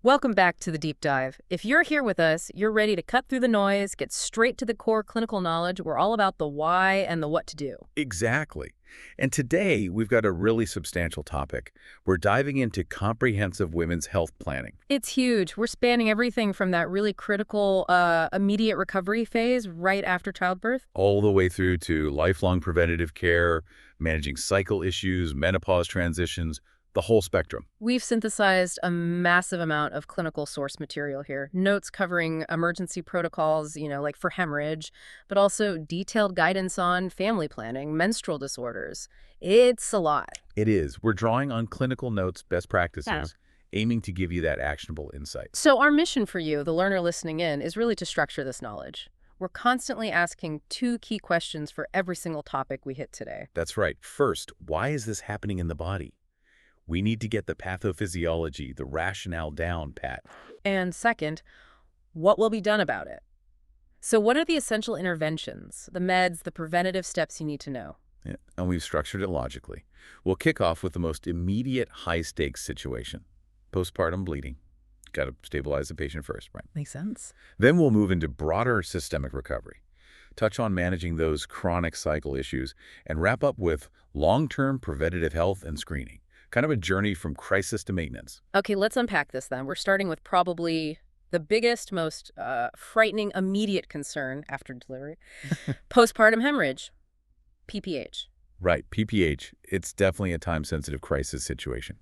Welcome back to the deep dive. If you're here with us, you're ready to cut through the noise, get straight to the core clinical knowledge. We're all about the why and the what to do. Exactly. And today, we've got a really substantial topic. We're diving into comprehensive women's health planning. It's huge. We're spanning everything from that really critical immediate recovery phase right after childbirth. All the way through to lifelong preventative care, managing cycle issues, menopause transitions, the whole spectrum. We've synthesized a massive amount of clinical source material here. Notes covering emergency protocols, like for hemorrhage, but also detailed guidance on family planning, menstrual disorders. It's a lot. It is. We're drawing on clinical notes, best practices, aiming to give you that actionable insight. So our mission for you, the learner listening in, is really to structure this knowledge. We're constantly asking two key questions for every single topic we hit today. That's right. First, why is this happening in the body? We need to get the pathophysiology, the rationale down, Pat. And second, what will be done about it? So what are the essential interventions, the meds, the preventative steps you need to know? Yeah, and we've structured it logically. We'll kick off with the most immediate high-stakes situation, postpartum bleeding. Got to stabilize the patient first, right? Makes sense. Then we'll move into broader systemic recovery, touch on managing those chronic cycle issues, and wrap up with long-term preventative health and screening. Kind of a journey from crisis to maintenance. Okay, let's unpack this then. We're starting with probably the biggest, most frightening immediate concern after delivery, postpartum hemorrhage, PPH. Right, PPH, it's definitely a time-sensitive crisis situation.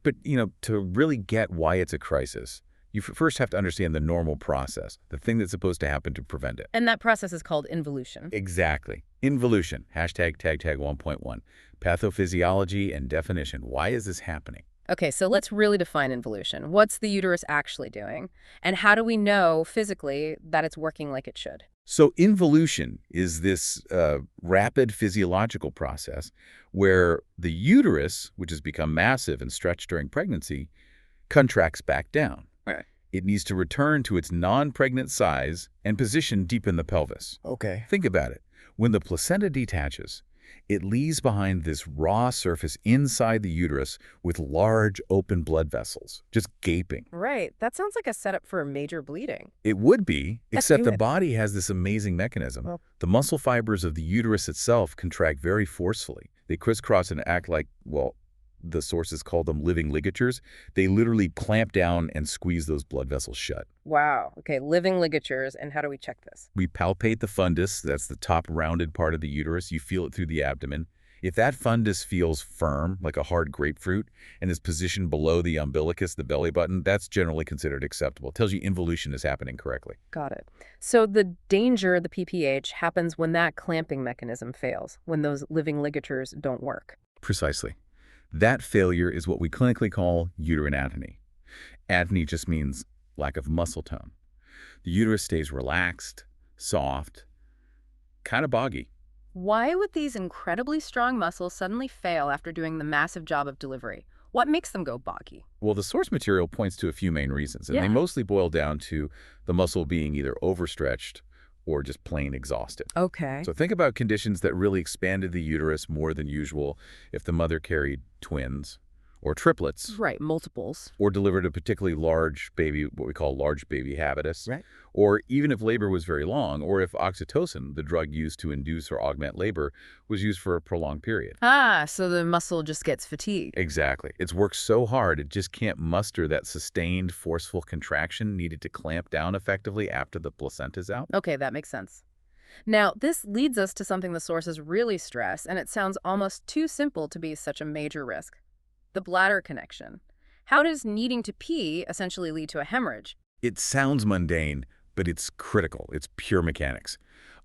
But, to really get why it's a crisis, you first have to understand the normal process, the thing that's supposed to happen to prevent it. And that process is called involution. Exactly. Involution, hashtag tag 1.1. Pathophysiology and definition. Why is this happening? Okay, so let's really define involution. What's the uterus actually doing? And how do we know physically that it's working like it should? So involution is this rapid physiological process where the uterus, which has become massive and stretched during pregnancy, contracts back down. Right. It needs to return to its non-pregnant size and position deep in the pelvis. Okay. Think about it. When the placenta detaches, it leaves behind this raw surface inside the uterus with large open blood vessels, just gaping. Right. That sounds like a setup for a major bleeding. It would be, except the good. body has this amazing mechanism. Well- The muscle fibers of the uterus itself contract very forcefully. They crisscross and act like, the sources call them living ligatures. They literally clamp down and squeeze those blood vessels shut. Wow. Okay, living ligatures. And how do we check this? We palpate the fundus, that's the top rounded part of the uterus. You feel it through the abdomen. If that fundus feels firm, like a hard grapefruit, and is positioned below the umbilicus, the belly button, that's generally considered acceptable. It tells you involution is happening correctly. Got it. So the danger, the PPH, happens when that clamping mechanism fails, when those living ligatures don't work. Precisely. That failure is what we clinically call uterine atony. Atony just means lack of muscle tone. The uterus stays relaxed, soft, kind of boggy. Why would these incredibly strong muscles suddenly fail after doing the massive job of delivery? What makes them go boggy? Well, the source material points to a few main reasons, and Yeah. they mostly boil down to the muscle being either overstretched or just plain exhausted. Okay. So think about conditions that really expanded the uterus more than usual if the mother carried twins or triplets Right, multiples. or delivered a particularly large baby, what we call large baby habitus, Right. or even if labor was very long, or if oxytocin, the drug used to induce or augment labor, was used for a prolonged period. So the muscle just gets fatigued. Exactly. It's worked so hard, it just can't muster that sustained, forceful contraction needed to clamp down effectively after the placenta's out. Okay, that makes sense. Now, this leads us to something the sources really stress, and it sounds almost too simple to be such a major risk. The bladder connection. How does needing to pee essentially lead to a hemorrhage? It sounds mundane, but it's critical. It's pure mechanics.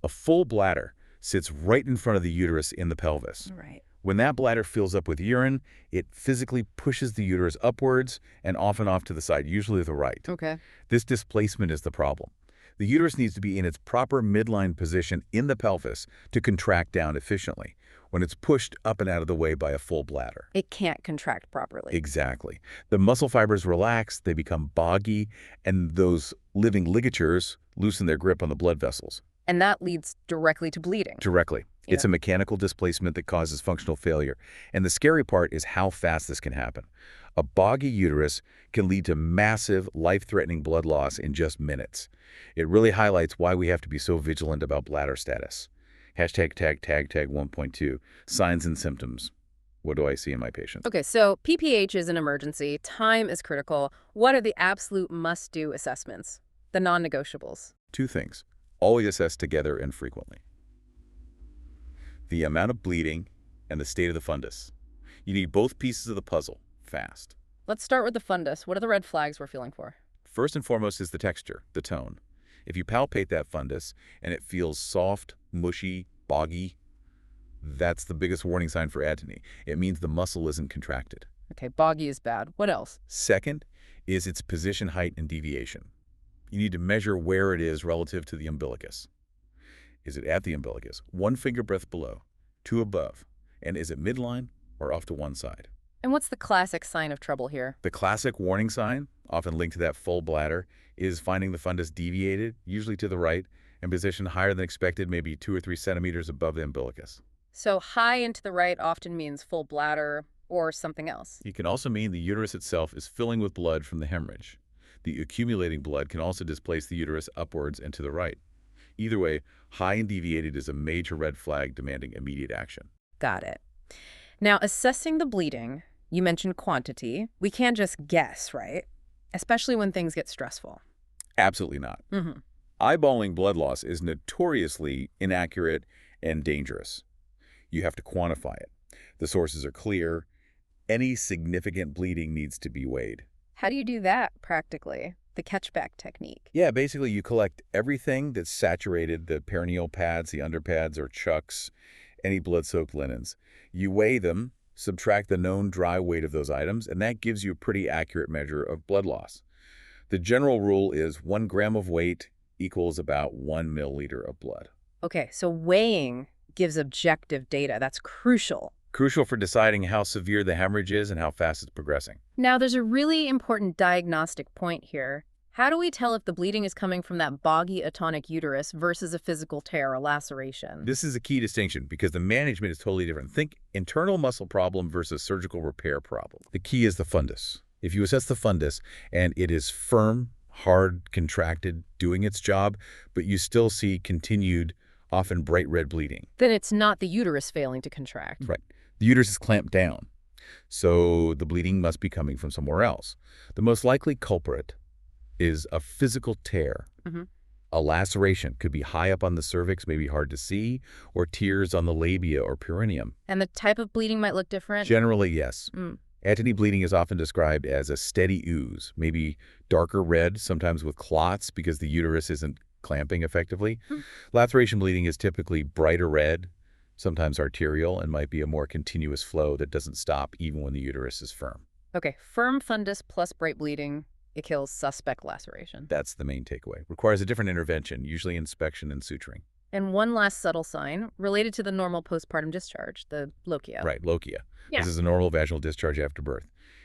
A full bladder sits right in front of the uterus in the pelvis. Right. When that bladder fills up with urine, it physically pushes the uterus upwards and often off to the side, usually the right. Okay. This displacement is the problem. The uterus needs to be in its proper midline position in the pelvis to contract down efficiently when it's pushed up and out of the way by a full bladder. It can't contract properly. Exactly. The muscle fibers relax, they become boggy, and those living ligatures loosen their grip on the blood vessels. And that leads directly to bleeding. Directly. It's Yeah. a mechanical displacement that causes functional failure. And the scary part is how fast this can happen. A boggy uterus can lead to massive, life-threatening blood loss in just minutes. It really highlights why we have to be so vigilant about bladder status. Hashtag tag 1.2, signs and symptoms. What do I see in my patients? Okay, so PPH is an emergency. Time is critical. What are the absolute must-do assessments? The non-negotiables. Two things. Always assess together and frequently. The amount of bleeding and the state of the fundus. You need both pieces of the puzzle, fast. Let's start with the fundus. What are the red flags we're feeling for? First and foremost is the texture, the tone. If you palpate that fundus and it feels soft, mushy, boggy, that's the biggest warning sign for atony. It means the muscle isn't contracted. Okay, boggy is bad. What else? Second is its position, height, and deviation. You need to measure where it is relative to the umbilicus. Is it at the umbilicus, 1 finger breadth below, 2 above? And is it midline or off to one side? And what's the classic sign of trouble here? The classic warning sign, often linked to that full bladder, is finding the fundus deviated, usually to the right, and positioned higher than expected, maybe 2 or 3 centimeters above the umbilicus. So high and to the right often means full bladder or something else. It can also mean the uterus itself is filling with blood from the hemorrhage. The accumulating blood can also displace the uterus upwards and to the right. Either way, high and deviated is a major red flag demanding immediate action. Got it. Now, assessing the bleeding, you mentioned quantity. We can't just guess, right? Especially when things get stressful. Absolutely not. Mm-hmm. Eyeballing blood loss is notoriously inaccurate and dangerous. You have to quantify it. The sources are clear. Any significant bleeding needs to be weighed. How do you do that practically? The catchback technique. Yeah, basically you collect everything that's saturated, the perineal pads, the underpads or chucks, any blood-soaked linens. You weigh them, subtract the known dry weight of those items, and that gives you a pretty accurate measure of blood loss. The general rule is 1 gram of weight equals about 1 milliliter of blood. Okay, so weighing gives objective data. That's crucial. Crucial for deciding how severe the hemorrhage is and how fast it's progressing. Now, there's a really important diagnostic point here. How do we tell if the bleeding is coming from that boggy atonic uterus versus a physical tear or laceration? This is a key distinction because the management is totally different. Think internal muscle problem versus surgical repair problem. The key is the fundus. If you assess the fundus and it is firm, hard, contracted, doing its job, but you still see continued, often bright red bleeding. Then it's not the uterus failing to contract. Right. The uterus is clamped down, so the bleeding must be coming from somewhere else. The most likely culprit is a physical tear. Mm-hmm. A laceration could be high up on the cervix, maybe hard to see, or tears on the labia or perineum. And the type of bleeding might look different? Generally, yes. Mm. Atony bleeding is often described as a steady ooze, maybe darker red, sometimes with clots because the uterus isn't clamping effectively. Mm. Laceration bleeding is typically brighter red, sometimes arterial, and might be a more continuous flow that doesn't stop even when the uterus is firm. Okay, firm fundus plus bright bleeding, it kills suspect laceration. That's the main takeaway. Requires a different intervention, usually inspection and suturing. And one last subtle sign related to the normal postpartum discharge, the lochia. Right, lochia. Yeah. This is a normal vaginal discharge after birth.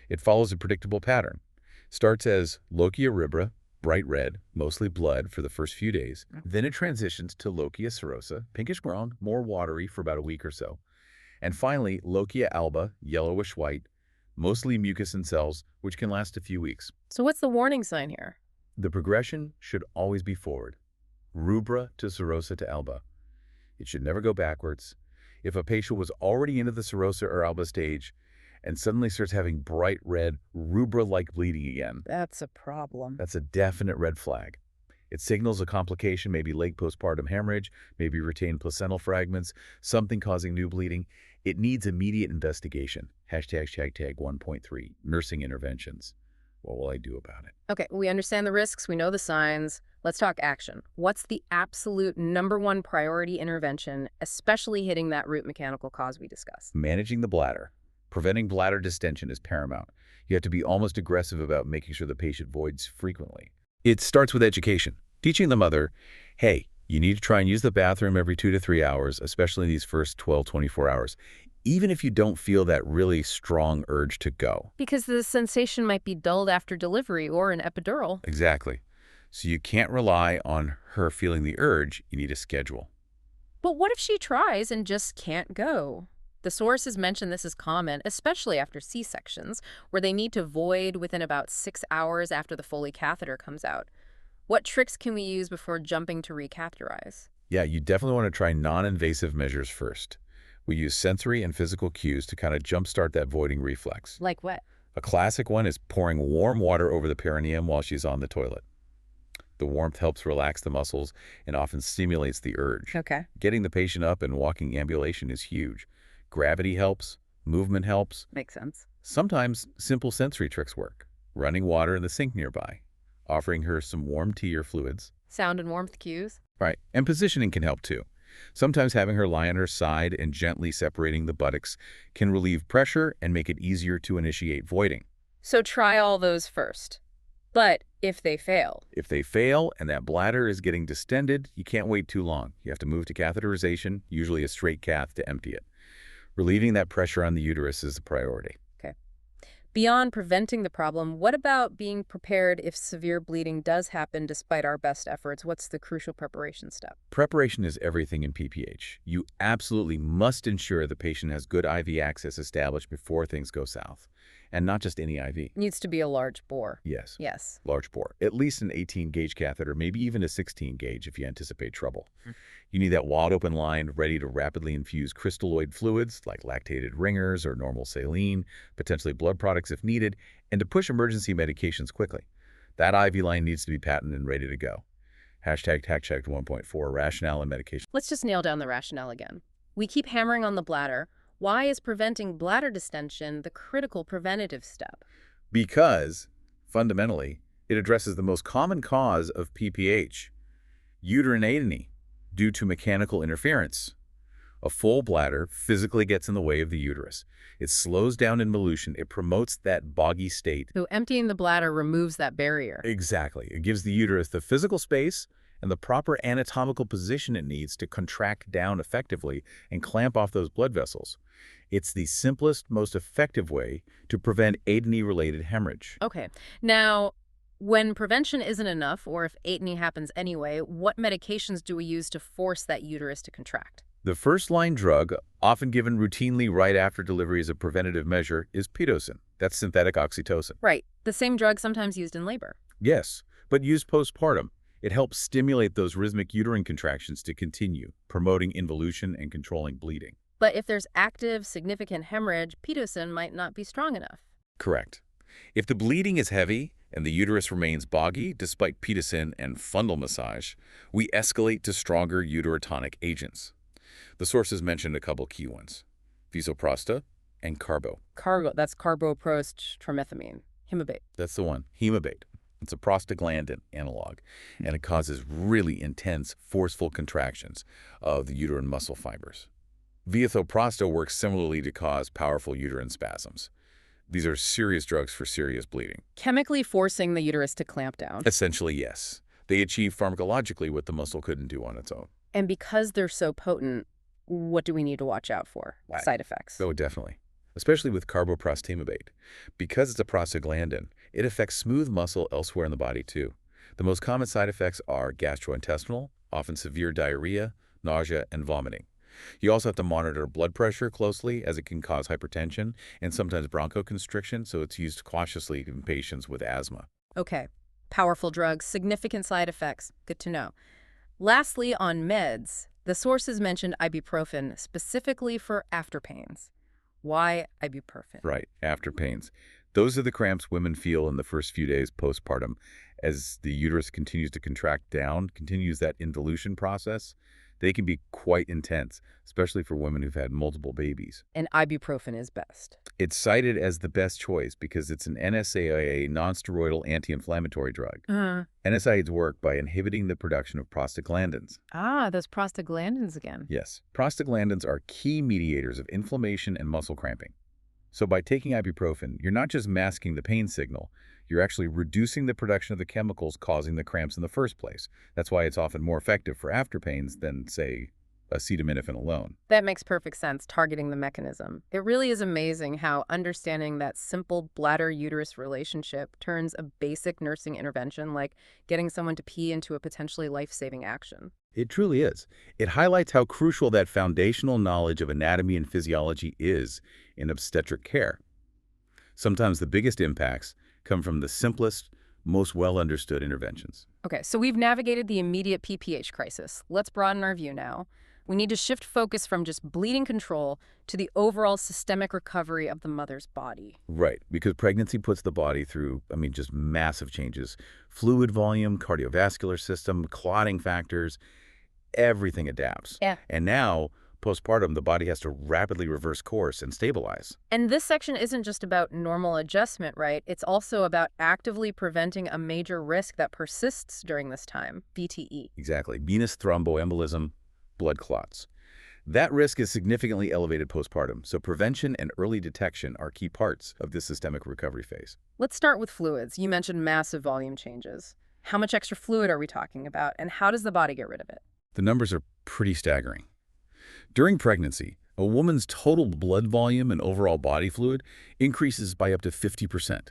It follows a predictable pattern. Starts as lochia rubra, bright red, mostly blood for the first few days. Then it transitions to lochia serosa, pinkish brown, more watery for about a week or so. And finally, lochia alba, yellowish white, mostly mucus and cells, which can last a few weeks. So what's the warning sign here? The progression should always be forward. Rubra to serosa to alba. It should never go backwards. If a patient was already into the serosa or alba stage and suddenly starts having bright red, rubra-like bleeding again, That's a problem. that's a definite red flag. It signals a complication, maybe late postpartum hemorrhage, maybe retained placental fragments, something causing new bleeding. It needs immediate investigation. Hashtag 1.3, nursing interventions. What will I do about it? Okay, we understand the risks, we know the signs. Let's talk action. What's the absolute #1 priority intervention, especially hitting that root mechanical cause we discussed? Managing the bladder. Preventing bladder distension is paramount. You have to be almost aggressive about making sure the patient voids frequently. It starts with education. Teaching the mother, hey, you need to try and use the bathroom every 2 to 3 hours, especially these first 24 hours, even if you don't feel that really strong urge to go. Because the sensation might be dulled after delivery or an epidural. Exactly. So you can't rely on her feeling the urge. You need a schedule. But what if she tries and just can't go? The sources mention this is common, especially after C-sections, where they need to void within about 6 hours after the Foley catheter comes out. What tricks can we use before jumping to recatheterize? Yeah, you definitely want to try non-invasive measures first. We use sensory and physical cues to kind of jumpstart that voiding reflex. Like what? A classic one is pouring warm water over the perineum while she's on the toilet. The warmth helps relax the muscles and often stimulates the urge. Okay. Getting the patient up and walking ambulation is huge. Gravity helps, movement helps. Makes sense. Sometimes simple sensory tricks work. Running water in the sink nearby, offering her some warm tea or fluids. Sound and warmth cues? Right, and positioning can help too. Sometimes having her lie on her side and gently separating the buttocks can relieve pressure and make it easier to initiate voiding. So try all those first. But if they fail, If they fail and that bladder is getting distended, you can't wait too long. You have to move to catheterization, usually a straight cath to empty it. Relieving that pressure on the uterus is a priority. okay. Beyond preventing the problem, what about being prepared if severe bleeding does happen despite our best efforts? What's the crucial preparation step? Preparation is everything in PPH. You absolutely must ensure the patient has good IV access established before things go south. And not just any IV. Needs to be a large bore. Yes. Yes. Large bore. At least an 18-gauge catheter, maybe even a 16-gauge if you anticipate trouble. Hmm. You need that wide-open line ready to rapidly infuse crystalloid fluids like lactated ringers or normal saline, potentially blood products if needed, and to push emergency medications quickly. That IV line needs to be patented and ready to go. Hashtag TACCHECKED 1.4, rationale and medication. Let's just nail down the rationale again. We keep hammering on the bladder. Why is preventing bladder distension the critical preventative step? Because, fundamentally, it addresses the most common cause of PPH, uterine atony, due to mechanical interference. A full bladder physically gets in the way of the uterus. It slows down involution. It promotes that boggy state. So emptying the bladder removes that barrier. Exactly. It gives the uterus the physical space and the proper anatomical position it needs to contract down effectively and clamp off those blood vessels. It's the simplest, most effective way to prevent atony-related hemorrhage. Okay. Now, when prevention isn't enough, or if atony happens anyway, what medications do we use to force that uterus to contract? The first-line drug, often given routinely right after delivery as a preventative measure, is Pitocin. That's synthetic oxytocin. Right. The same drug sometimes used in labor. Yes, but used postpartum. It helps stimulate those rhythmic uterine contractions to continue, promoting involution and controlling bleeding. But if there's active, significant hemorrhage, Pitocin might not be strong enough. Correct. If the bleeding is heavy and the uterus remains boggy despite Pitocin and fundal massage, we escalate to stronger uterotonic agents. The sources mentioned a couple key ones: Visoprosta and Carbo. That's carboprost trimethamine, himabate. That's the one, Hemabate. It's a prostaglandin analog, and it causes really intense, forceful contractions of the uterine muscle fibers. Visoprosta works similarly to cause powerful uterine spasms. These are serious drugs for serious bleeding. Chemically forcing the uterus to clamp down. Essentially, yes. They achieve pharmacologically what the muscle couldn't do on its own. And because they're so potent, what do we need to watch out for? Right. Side effects. Oh, definitely. Especially with carboprostamabate. Because it's a prostaglandin, it affects smooth muscle elsewhere in the body too. The most common side effects are gastrointestinal, often severe diarrhea, nausea, and vomiting. You also have to monitor blood pressure closely, as it can cause hypertension and sometimes bronchoconstriction, so it's used cautiously in patients with asthma. Okay. Powerful drugs, significant side effects. Good to know. Lastly, on meds, the sources mentioned ibuprofen specifically for after pains. Why ibuprofen? Right, after pains. Those are the cramps women feel in the first few days postpartum as the uterus continues to contract down, continues that involution process. They can be quite intense, especially for women who've had multiple babies. And ibuprofen is best. It's cited as the best choice because it's an NSAID nonsteroidal anti-inflammatory drug. NSAIDs work by inhibiting the production of prostaglandins. Those prostaglandins again. Yes, prostaglandins are key mediators of inflammation and muscle cramping. So by taking ibuprofen, you're not just masking the pain signal, you're actually reducing the production of the chemicals causing the cramps in the first place. That's why it's often more effective for after pains than, say, acetaminophen alone. That makes perfect sense, targeting the mechanism. It really is amazing how understanding that simple bladder-uterus relationship turns a basic nursing intervention like getting someone to pee into a potentially life-saving action. It truly is. It highlights how crucial that foundational knowledge of anatomy and physiology is in obstetric care. Sometimes the biggest impacts come from the simplest, most well-understood interventions. Okay, so we've navigated the immediate PPH crisis. Let's broaden our view now. We need to shift focus from just bleeding control to the overall systemic recovery of the mother's body. Right, because pregnancy puts the body through, just massive changes. Fluid volume, cardiovascular system, clotting factors, everything adapts. Yeah. And now, postpartum, the body has to rapidly reverse course and stabilize. And this section isn't just about normal adjustment, right? It's also about actively preventing a major risk that persists during this time, VTE. Exactly. Venous thromboembolism, blood clots. That risk is significantly elevated postpartum, so prevention and early detection are key parts of this systemic recovery phase. Let's start with fluids. You mentioned massive volume changes. How much extra fluid are we talking about, and how does the body get rid of it? The numbers are pretty staggering. During pregnancy, a woman's total blood volume and overall body fluid increases by up to 50%.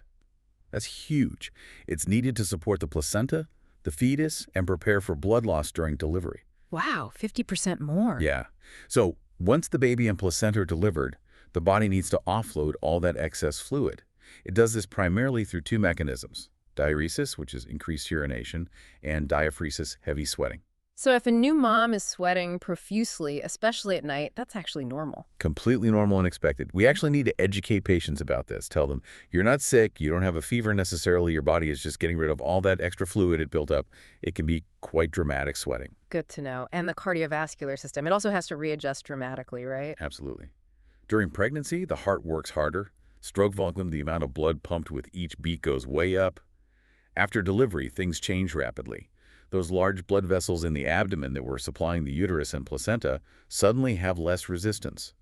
That's huge. It's needed to support the placenta, the fetus, and prepare for blood loss during delivery. Wow, 50% more. Yeah. So once the baby and placenta are delivered, the body needs to offload all that excess fluid. It does this primarily through two mechanisms: diuresis, which is increased urination, and diaphoresis, heavy sweating. So if a new mom is sweating profusely, especially at night, that's actually normal. Completely normal and expected. We actually need to educate patients about this. Tell them, you're not sick, you don't have a fever necessarily, your body is just getting rid of all that extra fluid it built up. It can be quite dramatic sweating. Good to know. And the cardiovascular system, it also has to readjust dramatically, right? Absolutely. During pregnancy, the heart works harder. Stroke volume, the amount of blood pumped with each beat, goes way up. After delivery, things change rapidly. Those large blood vessels in the abdomen that were supplying the uterus and placenta suddenly have less resistance.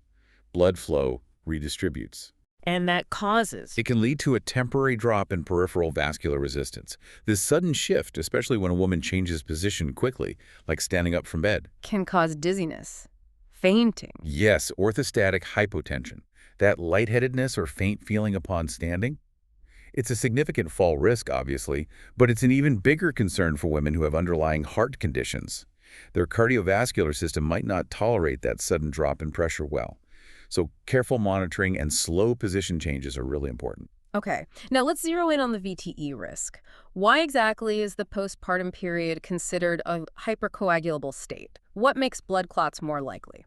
Blood flow redistributes. And that causes. It can lead to a temporary drop in peripheral vascular resistance. This sudden shift, especially when a woman changes position quickly, like standing up from bed. Can cause dizziness, fainting. Yes, orthostatic hypotension. That lightheadedness or faint feeling upon standing. It's a significant fall risk, obviously, but it's an even bigger concern for women who have underlying heart conditions. Their cardiovascular system might not tolerate that sudden drop in pressure well. So careful monitoring and slow position changes are really important. Okay, now let's zero in on the VTE risk. Why exactly is the postpartum period considered a hypercoagulable state? What makes blood clots more likely?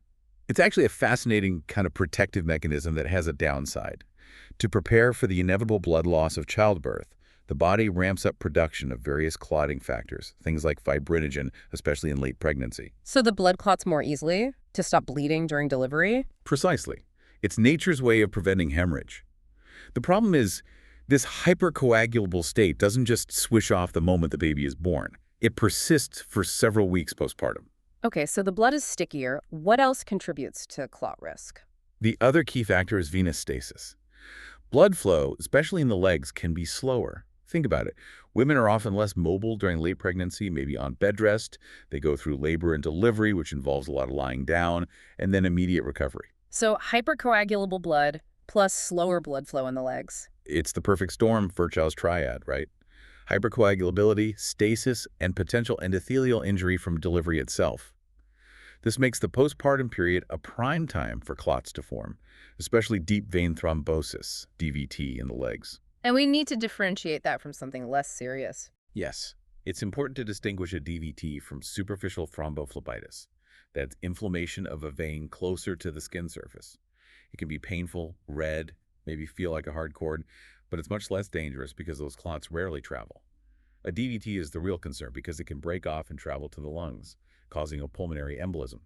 It's actually a fascinating kind of protective mechanism that has a downside. To prepare for the inevitable blood loss of childbirth, the body ramps up production of various clotting factors, things like fibrinogen, especially in late pregnancy. So the blood clots more easily to stop bleeding during delivery? Precisely. It's nature's way of preventing hemorrhage. The problem is, this hypercoagulable state doesn't just swish off the moment the baby is born. It persists for several weeks postpartum. Okay, so the blood is stickier. What else contributes to clot risk? The other key factor is venous stasis. Blood flow, especially in the legs, can be slower. Think about it. Women are often less mobile during late pregnancy, maybe on bed rest. They go through labor and delivery, which involves a lot of lying down, and then immediate recovery. So hypercoagulable blood plus slower blood flow in the legs. It's the perfect storm, Virchow's triad, right? Hypercoagulability, stasis, and potential endothelial injury from delivery itself. This makes the postpartum period a prime time for clots to form, especially deep vein thrombosis, DVT, in the legs. And we need to differentiate that from something less serious. Yes, it's important to distinguish a DVT from superficial thrombophlebitis. That's inflammation of a vein closer to the skin surface. It can be painful, red, maybe feel like a hard cord, but it's much less dangerous because those clots rarely travel. A DVT is the real concern because it can break off and travel to the lungs, causing a pulmonary embolism,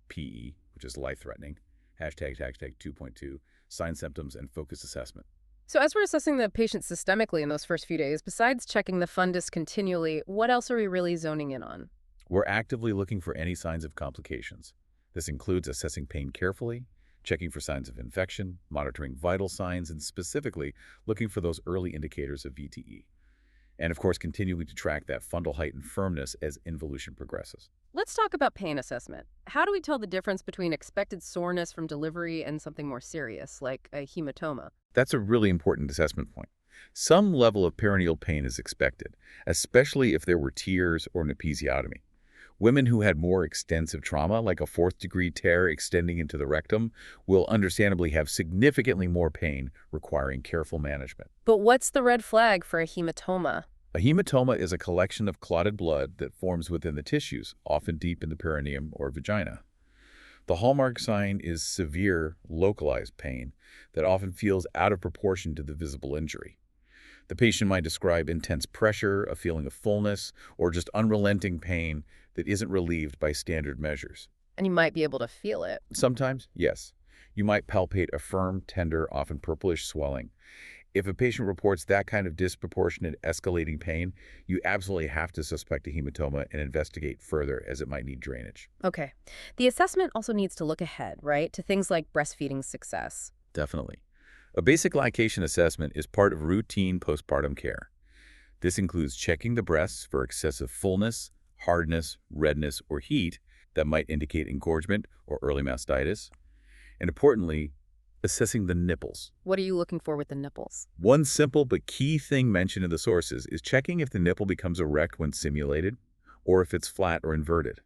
PE, which is life-threatening, hashtag 2.2, signs, symptoms, and focus assessment. So as we're assessing the patient systemically in those first few days, besides checking the fundus continually, what else are we really zoning in on? We're actively looking for any signs of complications. This includes assessing pain carefully, checking for signs of infection, monitoring vital signs, and specifically looking for those early indicators of VTE. And of course, continuing to track that fundal height and firmness as involution progresses. Let's talk about pain assessment. How do we tell the difference between expected soreness from delivery and something more serious, like a hematoma? That's a really important assessment point. Some level of perineal pain is expected, especially if there were tears or an episiotomy. Women who had more extensive trauma, like a fourth-degree tear extending into the rectum, will understandably have significantly more pain, requiring careful management. But what's the red flag for a hematoma? A hematoma is a collection of clotted blood that forms within the tissues, often deep in the perineum or vagina. The hallmark sign is severe, localized pain that often feels out of proportion to the visible injury. The patient might describe intense pressure, a feeling of fullness, or just unrelenting pain that isn't relieved by standard measures. And you might be able to feel it. Sometimes, yes, you might palpate a firm, tender, often purplish swelling. If a patient reports that kind of disproportionate escalating pain, you absolutely have to suspect a hematoma and investigate further, as it might need drainage. Okay. The assessment also needs to look ahead, right, to things like breastfeeding success. Definitely. A basic lactation assessment is part of routine postpartum care. This includes checking the breasts for excessive fullness, hardness, redness, or heat that might indicate engorgement or early mastitis, and importantly, assessing the nipples. What are you looking for with the nipples? One simple but key thing mentioned in the sources is checking if the nipple becomes erect when simulated, or if it's flat or inverted.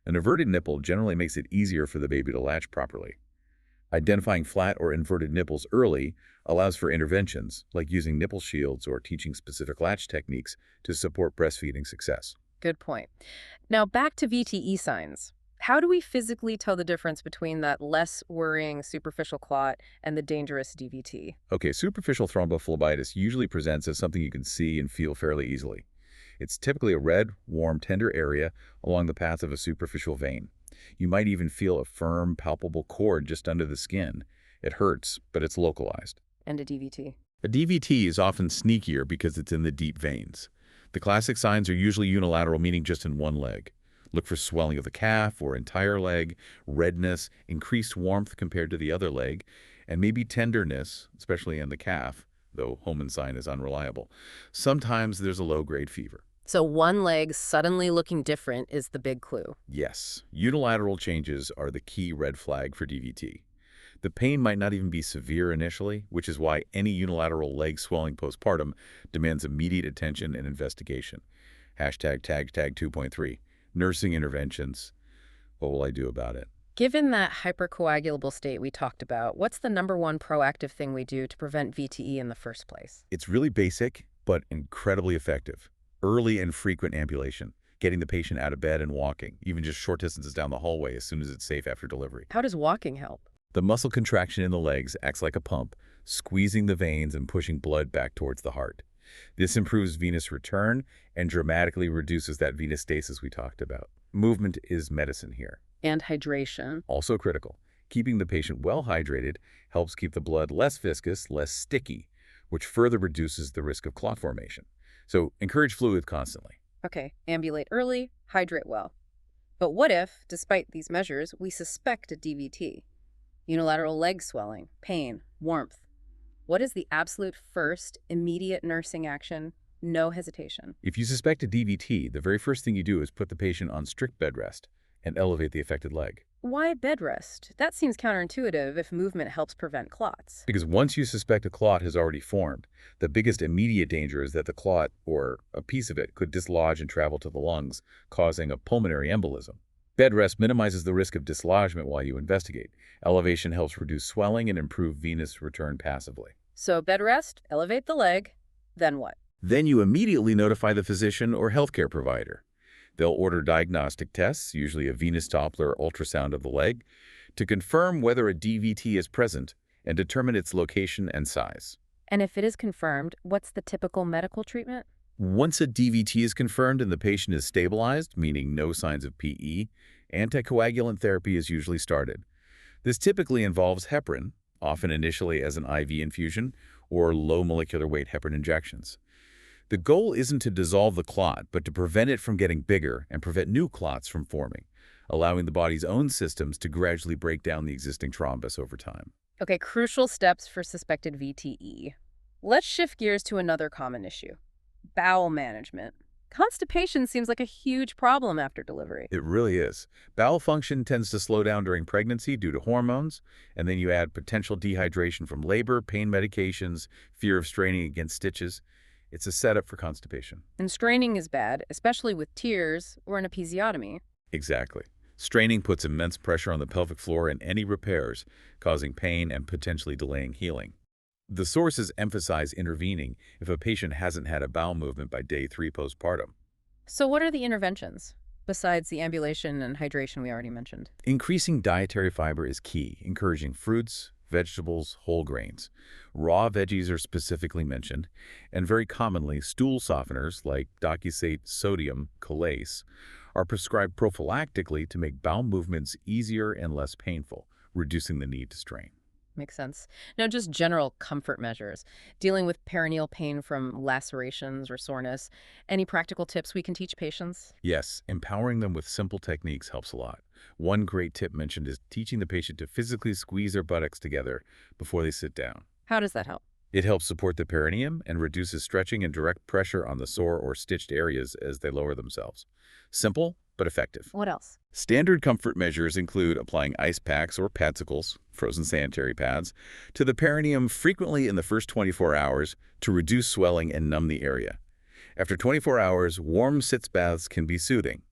An inverted nipple generally makes it easier for the baby to latch properly. Identifying flat or inverted nipples early allows for interventions, like using nipple shields or teaching specific latch techniques to support breastfeeding success. Good point. Now back to VTE signs. How do we physically tell the difference between that less worrying superficial clot and the dangerous DVT? Okay, superficial thrombophlebitis usually presents as something you can see and feel fairly easily. It's typically a red, warm, tender area along the path of a superficial vein. You might even feel a firm, palpable cord just under the skin. It hurts, but it's localized. And a DVT? A DVT is often sneakier because it's in the deep veins. The classic signs are usually unilateral, meaning just in one leg. Look for swelling of the calf or entire leg, redness, increased warmth compared to the other leg, and maybe tenderness, especially in the calf, though Homan sign is unreliable. Sometimes there's a low-grade fever. So one leg suddenly looking different is the big clue. Yes, unilateral changes are the key red flag for DVT. The pain might not even be severe initially, which is why any unilateral leg swelling postpartum demands immediate attention and investigation. Hashtag tag 2.3. Nursing interventions. What will I do about it? Given that hypercoagulable state we talked about, what's the #1 proactive thing we do to prevent VTE in the first place? It's really basic, but incredibly effective. Early and frequent ambulation, getting the patient out of bed and walking, even just short distances down the hallway as soon as it's safe after delivery. How does walking help? The muscle contraction in the legs acts like a pump, squeezing the veins and pushing blood back towards the heart. This improves venous return and dramatically reduces that venous stasis we talked about. Movement is medicine here. And hydration. Also critical. Keeping the patient well hydrated helps keep the blood less viscous, less sticky, which further reduces the risk of clot formation. So encourage fluid constantly. Okay, ambulate early, hydrate well. But what if, despite these measures, we suspect a DVT? Unilateral leg swelling, pain, warmth. What is the absolute first, immediate nursing action? No hesitation. If you suspect a DVT, the very first thing you do is put the patient on strict bed rest and elevate the affected leg. Why bed rest? That seems counterintuitive if movement helps prevent clots. Because once you suspect a clot has already formed, the biggest immediate danger is that the clot, or a piece of it, could dislodge and travel to the lungs, causing a pulmonary embolism. Bed rest minimizes the risk of dislodgement while you investigate. Elevation helps reduce swelling and improve venous return passively. So bed rest, elevate the leg, then what? Then you immediately notify the physician or healthcare provider. They'll order diagnostic tests, usually a venous Doppler ultrasound of the leg, to confirm whether a DVT is present and determine its location and size. And if it is confirmed, what's the typical medical treatment? Once a DVT is confirmed and the patient is stabilized, meaning no signs of PE, anticoagulant therapy is usually started. This typically involves heparin, often initially as an IV infusion, or low molecular weight heparin injections. The goal isn't to dissolve the clot, but to prevent it from getting bigger and prevent new clots from forming, allowing the body's own systems to gradually break down the existing thrombus over time. Okay, crucial steps for suspected VTE. Let's shift gears to another common issue. Bowel management. Constipation seems like a huge problem after delivery. It really is. Bowel function tends to slow down during pregnancy due to hormones, and then you add potential dehydration from labor, pain medications, fear of straining against stitches. It's a setup for constipation. And straining is bad, especially with tears or an episiotomy. Exactly. Straining puts immense pressure on the pelvic floor and any repairs, causing pain and potentially delaying healing. The sources emphasize intervening if a patient hasn't had a bowel movement by day 3 postpartum. So what are the interventions, besides the ambulation and hydration we already mentioned? Increasing dietary fiber is key, encouraging fruits, vegetables, whole grains. Raw veggies are specifically mentioned, and very commonly, stool softeners like docusate sodium chelase are prescribed prophylactically to make bowel movements easier and less painful, reducing the need to strain. Makes sense. Now, just general comfort measures, dealing with perineal pain from lacerations or soreness. Any practical tips we can teach patients? Yes, empowering them with simple techniques helps a lot. One great tip mentioned is teaching the patient to physically squeeze their buttocks together before they sit down. How does that help? It helps support the perineum and reduces stretching and direct pressure on the sore or stitched areas as they lower themselves. Simple, but effective. What else? Standard comfort measures include applying ice packs or padsicles, frozen sanitary pads, to the perineum frequently in the first 24 hours to reduce swelling and numb the area. After 24 hours, warm sitz baths can be soothing.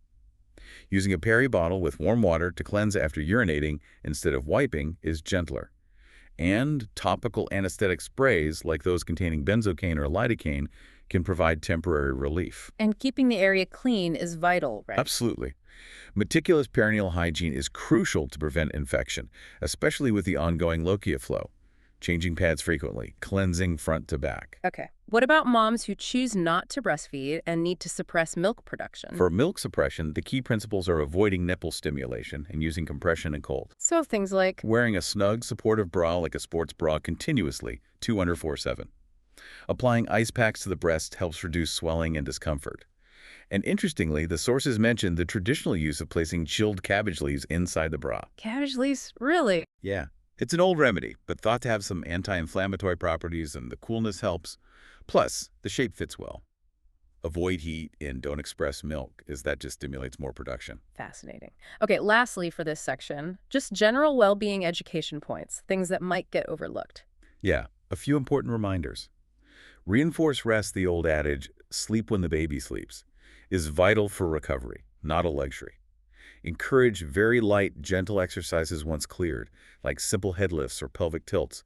Using a peri bottle with warm water to cleanse after urinating instead of wiping is gentler. And topical anesthetic sprays, like those containing benzocaine or lidocaine, can provide temporary relief. And keeping the area clean is vital, right? Absolutely. Meticulous perineal hygiene is crucial to prevent infection, especially with the ongoing lochia flow. Changing pads frequently, cleansing front to back. Okay. What about moms who choose not to breastfeed and need to suppress milk production? For milk suppression, the key principles are avoiding nipple stimulation and using compression and cold. So things like, Wearing a snug, supportive bra like a sports bra continuously, 2 under 4/7. Applying ice packs to the breast helps reduce swelling and discomfort. And interestingly, the sources mentioned the traditional use of placing chilled cabbage leaves inside the bra. cabbage leaves? Really? Yeah, it's an old remedy, but thought to have some anti-inflammatory properties, and the coolness helps. Plus, the shape fits well. Avoid heat and don't express milk, as that just stimulates more production. Fascinating. Okay, lastly for this section, just general well-being education points, things that might get overlooked. Yeah, a few important reminders. Reinforce rest, the old adage, sleep when the baby sleeps, is vital for recovery, not a luxury. Encourage very light, gentle exercises once cleared, like simple head lifts or pelvic tilts,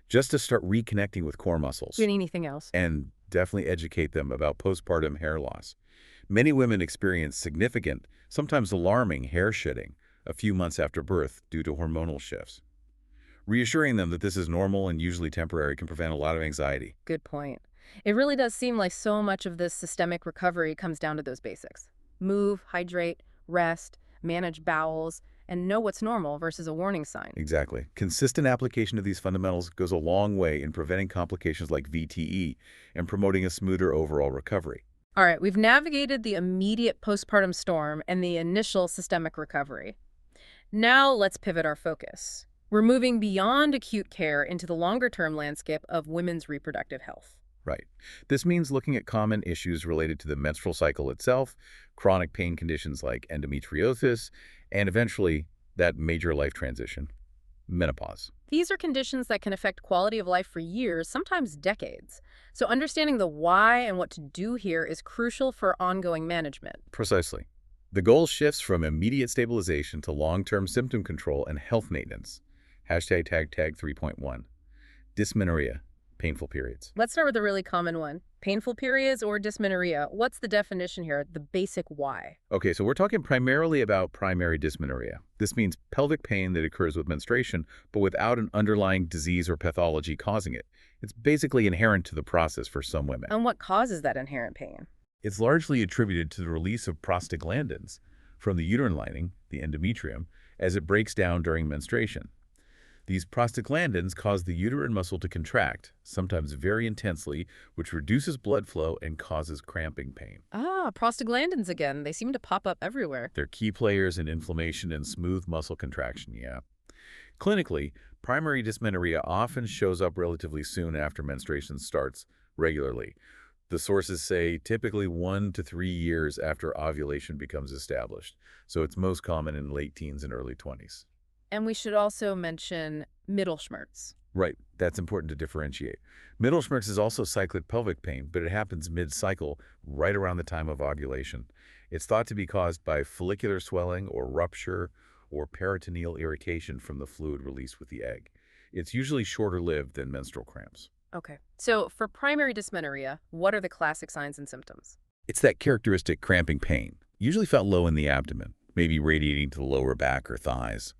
just to start reconnecting with core muscles. Do you need anything else? And definitely educate them about postpartum hair loss. Many women experience significant, sometimes alarming, hair shedding a few months after birth due to hormonal shifts. Reassuring them that this is normal and usually temporary can prevent a lot of anxiety. Good point. It really does seem like so much of this systemic recovery comes down to those basics. Move, hydrate, rest, manage bowels, and know what's normal versus a warning sign. Exactly. Consistent application of these fundamentals goes a long way in preventing complications like VTE and promoting a smoother overall recovery. All right, we've navigated the immediate postpartum storm and the initial systemic recovery. Now let's pivot our focus. We're moving beyond acute care into the longer-term landscape of women's reproductive health. Right. This means looking at common issues related to the menstrual cycle itself, chronic pain conditions like endometriosis, and eventually that major life transition, menopause. These are conditions that can affect quality of life for years, sometimes decades. So understanding the why and what to do here is crucial for ongoing management. Precisely. The goal shifts from immediate stabilization to long-term symptom control and health maintenance. Hashtag tag 3.1. Dysmenorrhea, painful periods. Let's start with a really common one. Painful periods or dysmenorrhea. What's the definition here? The basic why. Okay, so we're talking primarily about primary dysmenorrhea. This means pelvic pain that occurs with menstruation, but without an underlying disease or pathology causing it. It's basically inherent to the process for some women. And what causes that inherent pain? It's largely attributed to the release of prostaglandins from the uterine lining, the endometrium, as it breaks down during menstruation. These prostaglandins cause the uterine muscle to contract, sometimes very intensely, which reduces blood flow and causes cramping pain. Ah, prostaglandins again. They seem to pop up everywhere. They're key players in inflammation and smooth muscle contraction, yeah. Clinically, primary dysmenorrhea often shows up relatively soon after menstruation starts regularly. The sources say typically 1 to 3 years after ovulation becomes established, so it's most common in late teens and early 20s. And we should also mention Mittelschmerz. Right. That's important to differentiate. Middle Schmerz is also cyclic pelvic pain, but it happens mid-cycle, right around the time of ovulation. It's thought to be caused by follicular swelling or rupture or peritoneal irritation from the fluid released with the egg. It's usually shorter-lived than menstrual cramps. Okay. So for primary dysmenorrhea, what are the classic signs and symptoms? It's that characteristic cramping pain, usually felt low in the abdomen, maybe radiating to the lower back or thighs.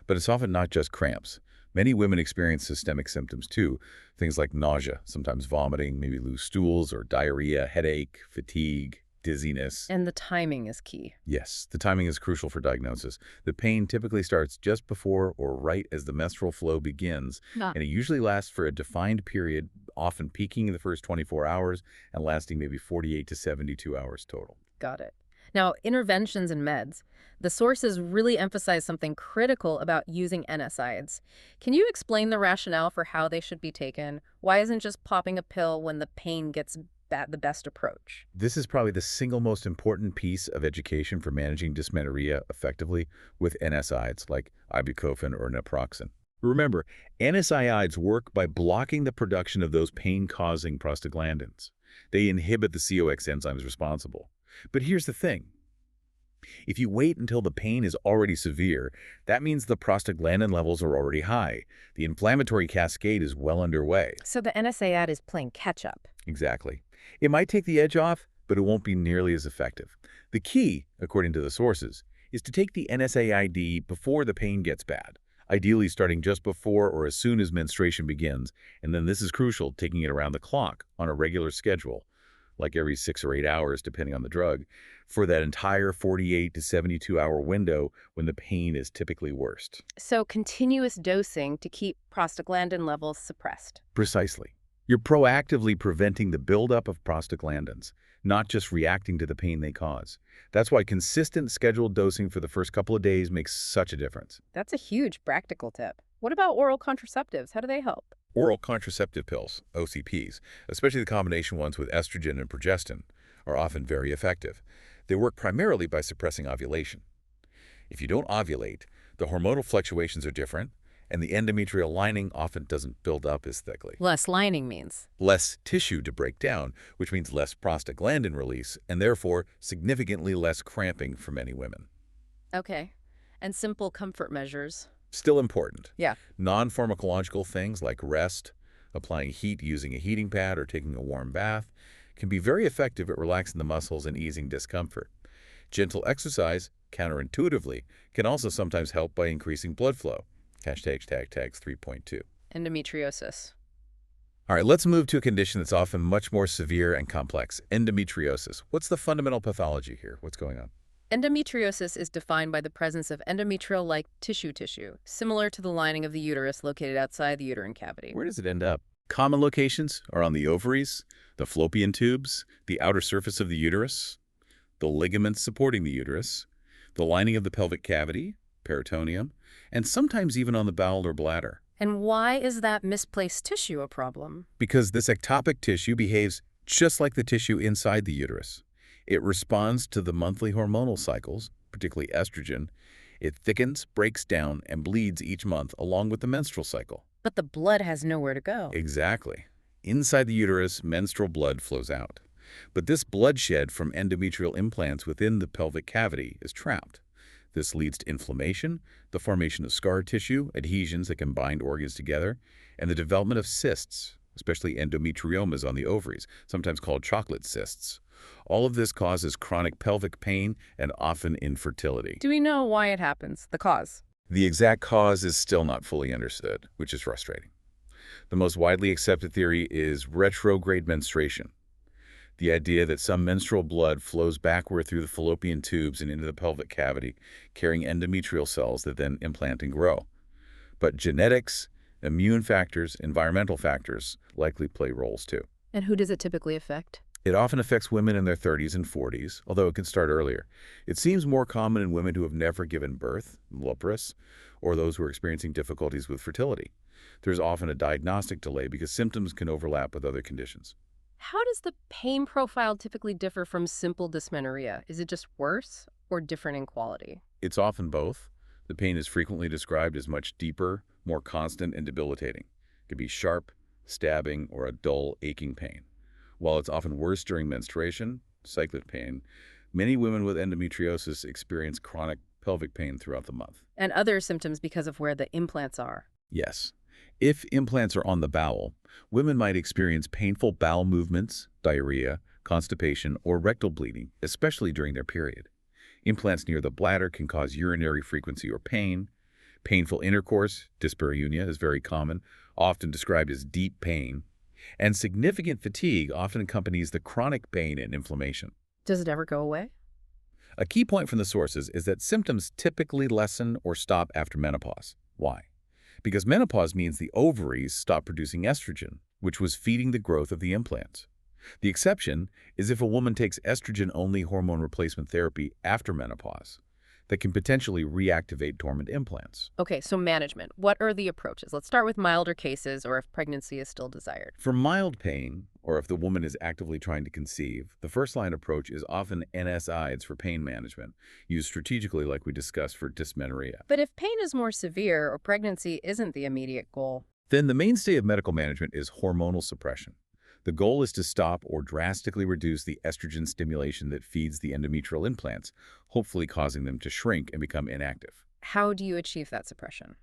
But it's often not just cramps. Many women experience systemic symptoms too, things like nausea, sometimes vomiting, maybe loose stools or diarrhea, headache, fatigue, dizziness. And the timing is key. Yes, the timing is crucial for diagnosis. The pain typically starts just before or right as the menstrual flow begins, and it usually lasts for a defined period, often peaking in the first 24 hours and lasting maybe 48 to 72 hours total. Got it. Now, interventions and meds. The sources really emphasize something critical about using NSAIDs. Can you explain the rationale for how they should be taken? Why isn't just popping a pill when the pain gets bad the best approach? This is probably the single most important piece of education for managing dysmenorrhea effectively with NSAIDs like ibuprofen or naproxen. Remember, NSAIDs work by blocking the production of those pain-causing prostaglandins. They inhibit the COX enzymes responsible. But here's the thing. If you wait until the pain is already severe, that means the prostaglandin levels are already high. The inflammatory cascade is well underway. So the NSAID is playing catch-up. Exactly. It might take the edge off, but it won't be nearly as effective. The key, according to the sources, is to take the NSAID before the pain gets bad, ideally starting just before or as soon as menstruation begins, and then this is crucial, taking it around the clock on a regular schedule, like every 6 or 8 hours, depending on the drug, for that entire 48 to 72-hour window when the pain is typically worst. So continuous dosing to keep prostaglandin levels suppressed. Precisely. You're proactively preventing the buildup of prostaglandins, not just reacting to the pain they cause. That's why consistent scheduled dosing for the first couple of days makes such a difference. That's a huge practical tip. What about oral contraceptives? How do they help? Oral contraceptive pills, OCPs, especially the combination ones with estrogen and progestin, are often very effective. They work primarily by suppressing ovulation. If you don't ovulate, the hormonal fluctuations are different, and the endometrial lining often doesn't build up as thickly. Less lining means. Less tissue to break down, which means less prostaglandin release, and therefore significantly less cramping for many women. Okay. And simple comfort measures. Still important. Yeah. Non-pharmacological things like rest, applying heat using a heating pad, or taking a warm bath can be very effective at relaxing the muscles and easing discomfort. Gentle exercise, counterintuitively, can also sometimes help by increasing blood flow. Hashtag tags 3.2. Endometriosis. All right, let's move to a condition that's often much more severe and complex, endometriosis. What's the fundamental pathology here? What's going on? Endometriosis is defined by the presence of endometrial-like tissue, similar to the lining of the uterus located outside the uterine cavity. Where does it end up? Common locations are on the ovaries, the fallopian tubes, the outer surface of the uterus, the ligaments supporting the uterus, the lining of the pelvic cavity, peritoneum, and sometimes even on the bowel or bladder. And why is that misplaced tissue a problem? Because this ectopic tissue behaves just like the tissue inside the uterus. It responds to the monthly hormonal cycles, particularly estrogen. It thickens, breaks down, and bleeds each month along with the menstrual cycle. But the blood has nowhere to go. Exactly. Inside the uterus, menstrual blood flows out. But this bloodshed from endometrial implants within the pelvic cavity is trapped. This leads to inflammation, the formation of scar tissue, adhesions that can bind organs together, and the development of cysts, especially endometriomas on the ovaries, sometimes called chocolate cysts. All of this causes chronic pelvic pain and often infertility. Do we know why it happens, the cause? The exact cause is still not fully understood, which is frustrating. The most widely accepted theory is retrograde menstruation. The idea that some menstrual blood flows backward through the fallopian tubes and into the pelvic cavity, carrying endometrial cells that then implant and grow. But genetics, immune factors, environmental factors likely play roles too. And who does it typically affect? It often affects women in their 30s and 40s, although it can start earlier. It seems more common in women who have never given birth, mulliparous, or those who are experiencing difficulties with fertility. There's often a diagnostic delay because symptoms can overlap with other conditions. How does the pain profile typically differ from simple dysmenorrhea? Is it just worse or different in quality? It's often both. The pain is frequently described as much deeper, more constant, and debilitating. It could be sharp, stabbing, or a dull, aching pain. While it's often worse during menstruation, cyclic pain, many women with endometriosis experience chronic pelvic pain throughout the month. And other symptoms because of where the implants are. Yes. If implants are on the bowel, women might experience painful bowel movements, diarrhea, constipation, or rectal bleeding, especially during their period. Implants near the bladder can cause urinary frequency or pain. Painful intercourse, dyspareunia, is very common, often described as deep pain. And significant fatigue often accompanies the chronic pain and inflammation. Does it ever go away? A key point from the sources is that symptoms typically lessen or stop after menopause. Why? Because menopause means the ovaries stop producing estrogen, which was feeding the growth of the implants. The exception is if a woman takes estrogen-only hormone replacement therapy after menopause that can potentially reactivate dormant implants. Okay, so management. What are the approaches? Let's start with milder cases or if pregnancy is still desired. For mild pain, or if the woman is actively trying to conceive, the first-line approach is often NSAIDs for pain management, used strategically like we discussed for dysmenorrhea. But if pain is more severe or pregnancy isn't the immediate goal, Then the mainstay of medical management is hormonal suppression. The goal is to stop or drastically reduce the estrogen stimulation that feeds the endometrial implants, hopefully causing them to shrink and become inactive. how do you achieve that suppression?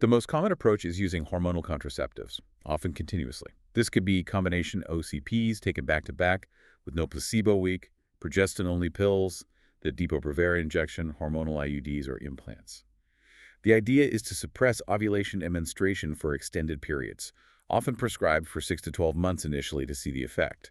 The most common approach is using hormonal contraceptives, often continuously. This could be combination OCPs taken back-to-back with no placebo week, progestin-only pills, the Depo-Provera injection, hormonal IUDs, or implants. The idea is to suppress ovulation and menstruation for extended periods, often prescribed for 6 to 12 months initially to see the effect.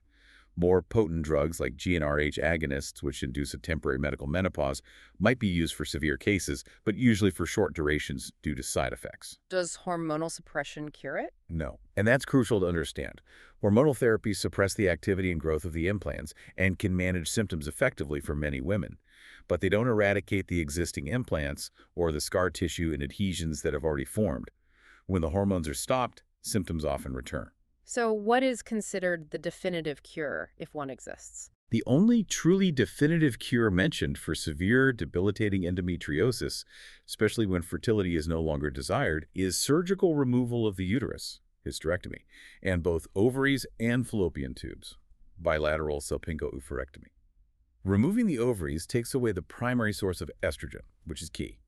More potent drugs like GnRH agonists, which induce a temporary medical menopause, might be used for severe cases, but usually for short durations due to side effects. Does hormonal suppression cure it? No. And that's crucial to understand. Hormonal therapies suppress the activity and growth of the implants and can manage symptoms effectively for many women. But they don't eradicate the existing implants or the scar tissue and adhesions that have already formed. When the hormones are stopped, symptoms often return. So what is considered the definitive cure, if one exists? The only truly definitive cure mentioned for severe, debilitating endometriosis, especially when fertility is no longer desired, is surgical removal of the uterus, hysterectomy, and both ovaries and fallopian tubes, bilateral salpingo-oophorectomy. Removing the ovaries takes away the primary source of estrogen, which is key.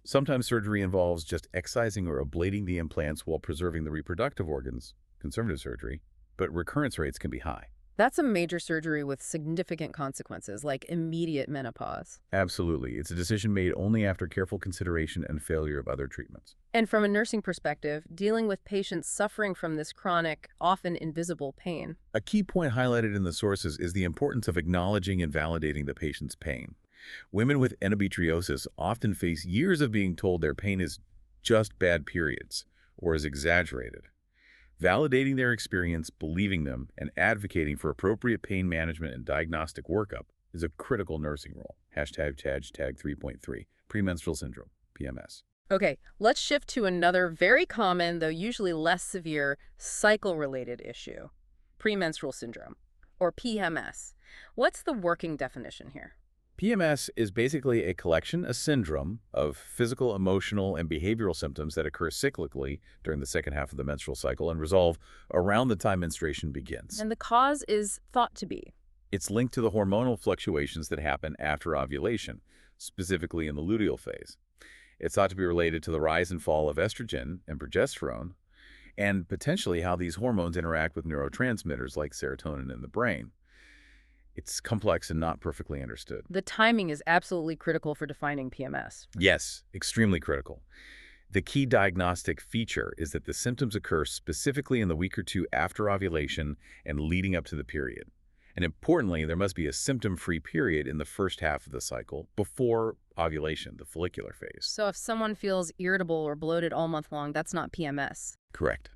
Sometimes surgery involves just excising or ablating the implants while preserving the reproductive organs, conservative surgery, but recurrence rates can be high. That's a major surgery with significant consequences, like immediate menopause. Absolutely. It's a decision made only after careful consideration and failure of other treatments. And from a nursing perspective, dealing with patients suffering from this chronic, often invisible pain. A key point highlighted in the sources is the importance of acknowledging and validating the patient's pain. Women with endometriosis often face years of being told their pain is just bad periods or is exaggerated. Validating their experience, believing them, and advocating for appropriate pain management and diagnostic workup is a critical nursing role. Hashtag 3.3, premenstrual syndrome, PMS. Okay, let's shift to another very common, though usually less severe, cycle-related issue, premenstrual syndrome, or PMS. What's the working definition here? PMS is basically a syndrome of physical, emotional, and behavioral symptoms that occur cyclically during the second half of the menstrual cycle and resolve around the time menstruation begins. And the cause is thought to be. It's linked to the hormonal fluctuations that happen after ovulation, specifically in the luteal phase. It's thought to be related to the rise and fall of estrogen and progesterone, and potentially how these hormones interact with neurotransmitters like serotonin in the brain. It's complex and not perfectly understood. The timing is absolutely critical for defining PMS. Yes, extremely critical. The key diagnostic feature is that the symptoms occur specifically in the week or two after ovulation and leading up to the period. And importantly, there must be a symptom-free period in the first half of the cycle before ovulation, the follicular phase. So if someone feels irritable or bloated all month long, that's not PMS. Correct.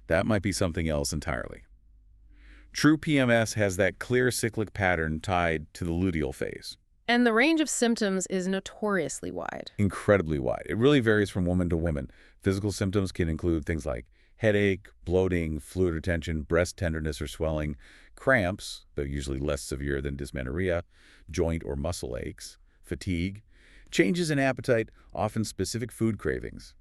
That might be something else entirely. True PMS has that clear cyclic pattern tied to the luteal phase. And the range of symptoms is notoriously wide. Incredibly wide. It really varies from woman to woman. Physical symptoms can include things like headache, bloating, fluid retention, breast tenderness or swelling, cramps, though usually less severe than dysmenorrhea, joint or muscle aches, fatigue, changes in appetite, often specific food cravings.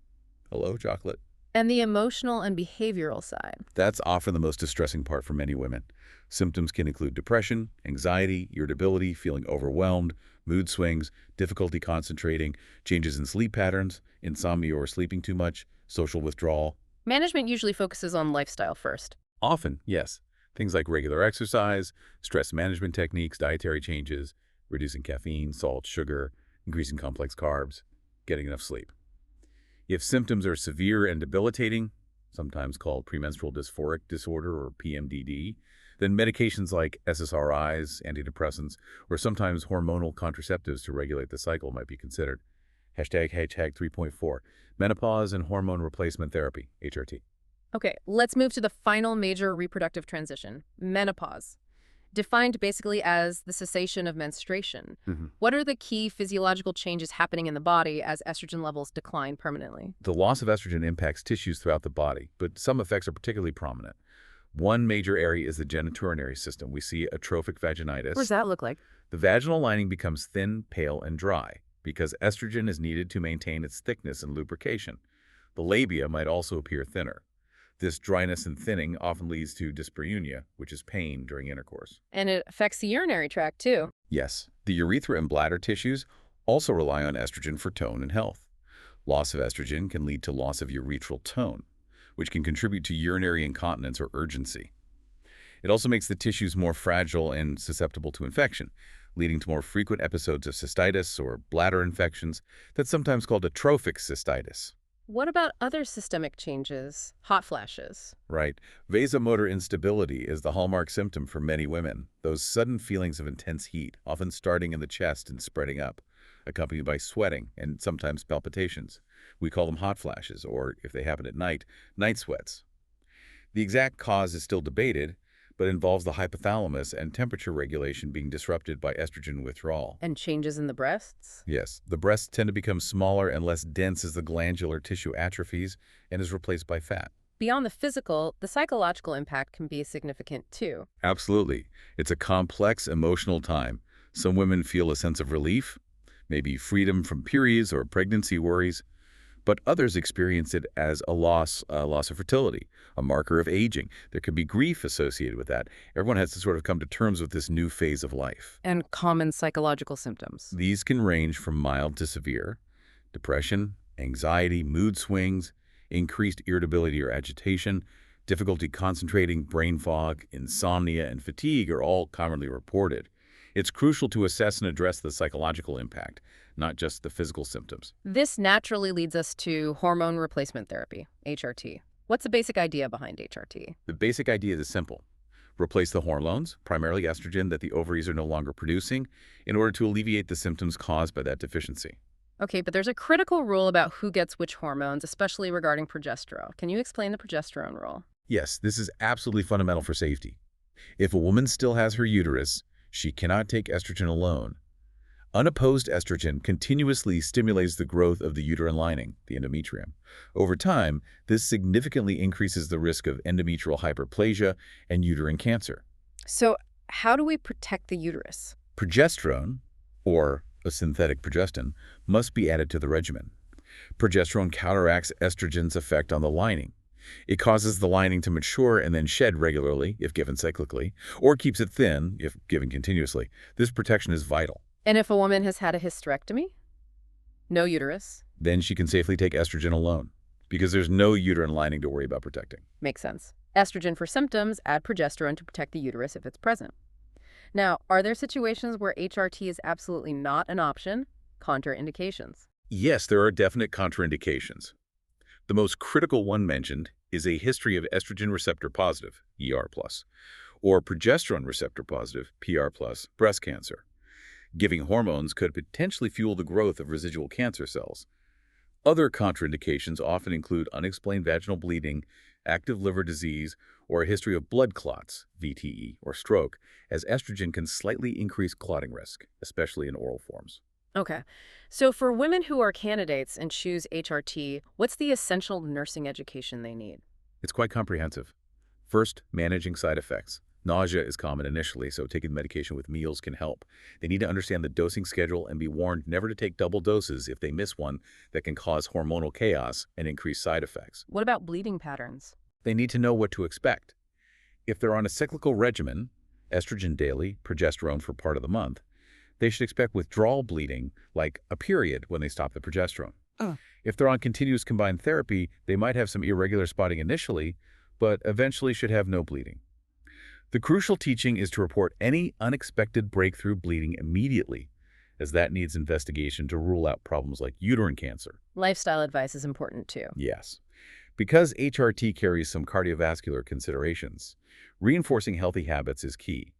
Hello, chocolate. And the emotional and behavioral side. That's often the most distressing part for many women. Symptoms can include depression, anxiety, irritability, feeling overwhelmed, mood swings, difficulty concentrating, changes in sleep patterns, insomnia or sleeping too much, social withdrawal. Management usually focuses on lifestyle first. Often, yes. Things like regular exercise, stress management techniques, dietary changes, reducing caffeine, salt, sugar, increasing complex carbs, getting enough sleep. If symptoms are severe and debilitating, sometimes called premenstrual dysphoric disorder or PMDD, then medications like SSRIs, antidepressants, or sometimes hormonal contraceptives to regulate the cycle might be considered. Hashtag 3.4, menopause and hormone replacement therapy, HRT. Okay, let's move to the final major reproductive transition, menopause. Defined basically as the cessation of menstruation. What are the key physiological changes happening in the body as estrogen levels decline permanently? The loss of estrogen impacts tissues throughout the body, but some effects are particularly prominent. One major area is the genitourinary system. We see atrophic What does vaginitis. that look like? The vaginal lining becomes thin, pale, and dry because estrogen is needed to maintain its thickness and lubrication. The labia might also appear thinner. This dryness and thinning often leads to dyspareunia, which is pain during intercourse. And it affects the urinary tract too. Yes, the urethra and bladder tissues also rely on estrogen for tone and health. Loss of estrogen can lead to loss of urethral tone, which can contribute to urinary incontinence or urgency. It also makes the tissues more fragile and susceptible to infection, leading to more frequent episodes of cystitis or bladder infections that's sometimes called atrophic cystitis. What about other systemic changes? Hot flashes. Right. Vasomotor instability is the hallmark symptom for many women. Those sudden feelings of intense heat, often starting in the chest and spreading up, accompanied by sweating and sometimes palpitations. We call them hot flashes, or if they happen at night, night sweats. The exact cause is still debated, but involves the hypothalamus and temperature regulation being disrupted by estrogen withdrawal. And changes in the breasts? Yes, the breasts tend to become smaller and less dense as the glandular tissue atrophies and is replaced by fat. Beyond the physical, the psychological impact can be significant too. Absolutely. It's a complex emotional time. Some women feel a sense of relief, maybe freedom from periods or pregnancy worries, but others experience it as a loss of fertility, a marker of aging. There can be grief associated with that. Everyone has to sort of come to terms with this new phase of life. And common psychological symptoms. These can range from mild to severe. Depression, anxiety, mood swings, increased irritability or agitation, difficulty concentrating, brain fog, insomnia, and fatigue are all commonly reported. It's crucial to assess and address the psychological impact, not just the physical symptoms. This naturally leads us to hormone replacement therapy, HRT. What's the basic idea behind HRT? The basic idea is simple. Replace the hormones, primarily estrogen, that the ovaries are no longer producing, in order to alleviate the symptoms caused by that deficiency. Okay, but there's a critical rule about who gets which hormones, especially regarding progesterone. Can you explain the progesterone rule? Yes, this is absolutely fundamental for safety. If a woman still has her uterus, she cannot take estrogen alone. Unopposed estrogen continuously stimulates the growth of the uterine lining, the endometrium. Over time, this significantly increases the risk of endometrial hyperplasia and uterine cancer. So how do we protect the uterus? Progesterone, or a synthetic progestin, must be added to the regimen. Progesterone counteracts estrogen's effect on the lining. It causes the lining to mature and then shed regularly, if given cyclically, or keeps it thin, if given continuously. This protection is vital. And if a woman has had a hysterectomy? No uterus? Then she can safely take estrogen alone, because there's no uterine lining to worry about protecting. Makes sense. Estrogen for symptoms, add progesterone to protect the uterus if it's present. Now, are there situations where HRT is absolutely not an option? Contraindications. Yes, there are definite contraindications. The most critical one mentioned is a history of estrogen receptor positive, ER+, or progesterone receptor positive, PR+, breast cancer. Giving hormones could potentially fuel the growth of residual cancer cells. Other contraindications often include unexplained vaginal bleeding, active liver disease, or a history of blood clots, VTE, or stroke, as estrogen can slightly increase clotting risk, especially in oral forms. Okay. So for women who are candidates and choose HRT, what's the essential nursing education they need? It's quite comprehensive. First, managing side effects, Nausea is common initially, so taking the medication with meals can help. They need to understand the dosing schedule and be warned never to take double doses if they miss one that can cause hormonal chaos and increase side effects. What about bleeding patterns? They need to know what to expect. If they're on a cyclical regimen, estrogen daily, progesterone for part of the month, they should expect withdrawal bleeding, like a period when they stop the progesterone. Uh. If they're on continuous combined therapy, they might have some irregular spotting initially, but eventually should have no bleeding. The crucial teaching is to report any unexpected breakthrough bleeding immediately, as that needs investigation to rule out problems like uterine cancer. Lifestyle advice is important too. Yes. Because HRT carries some cardiovascular considerations, reinforcing healthy habits is key.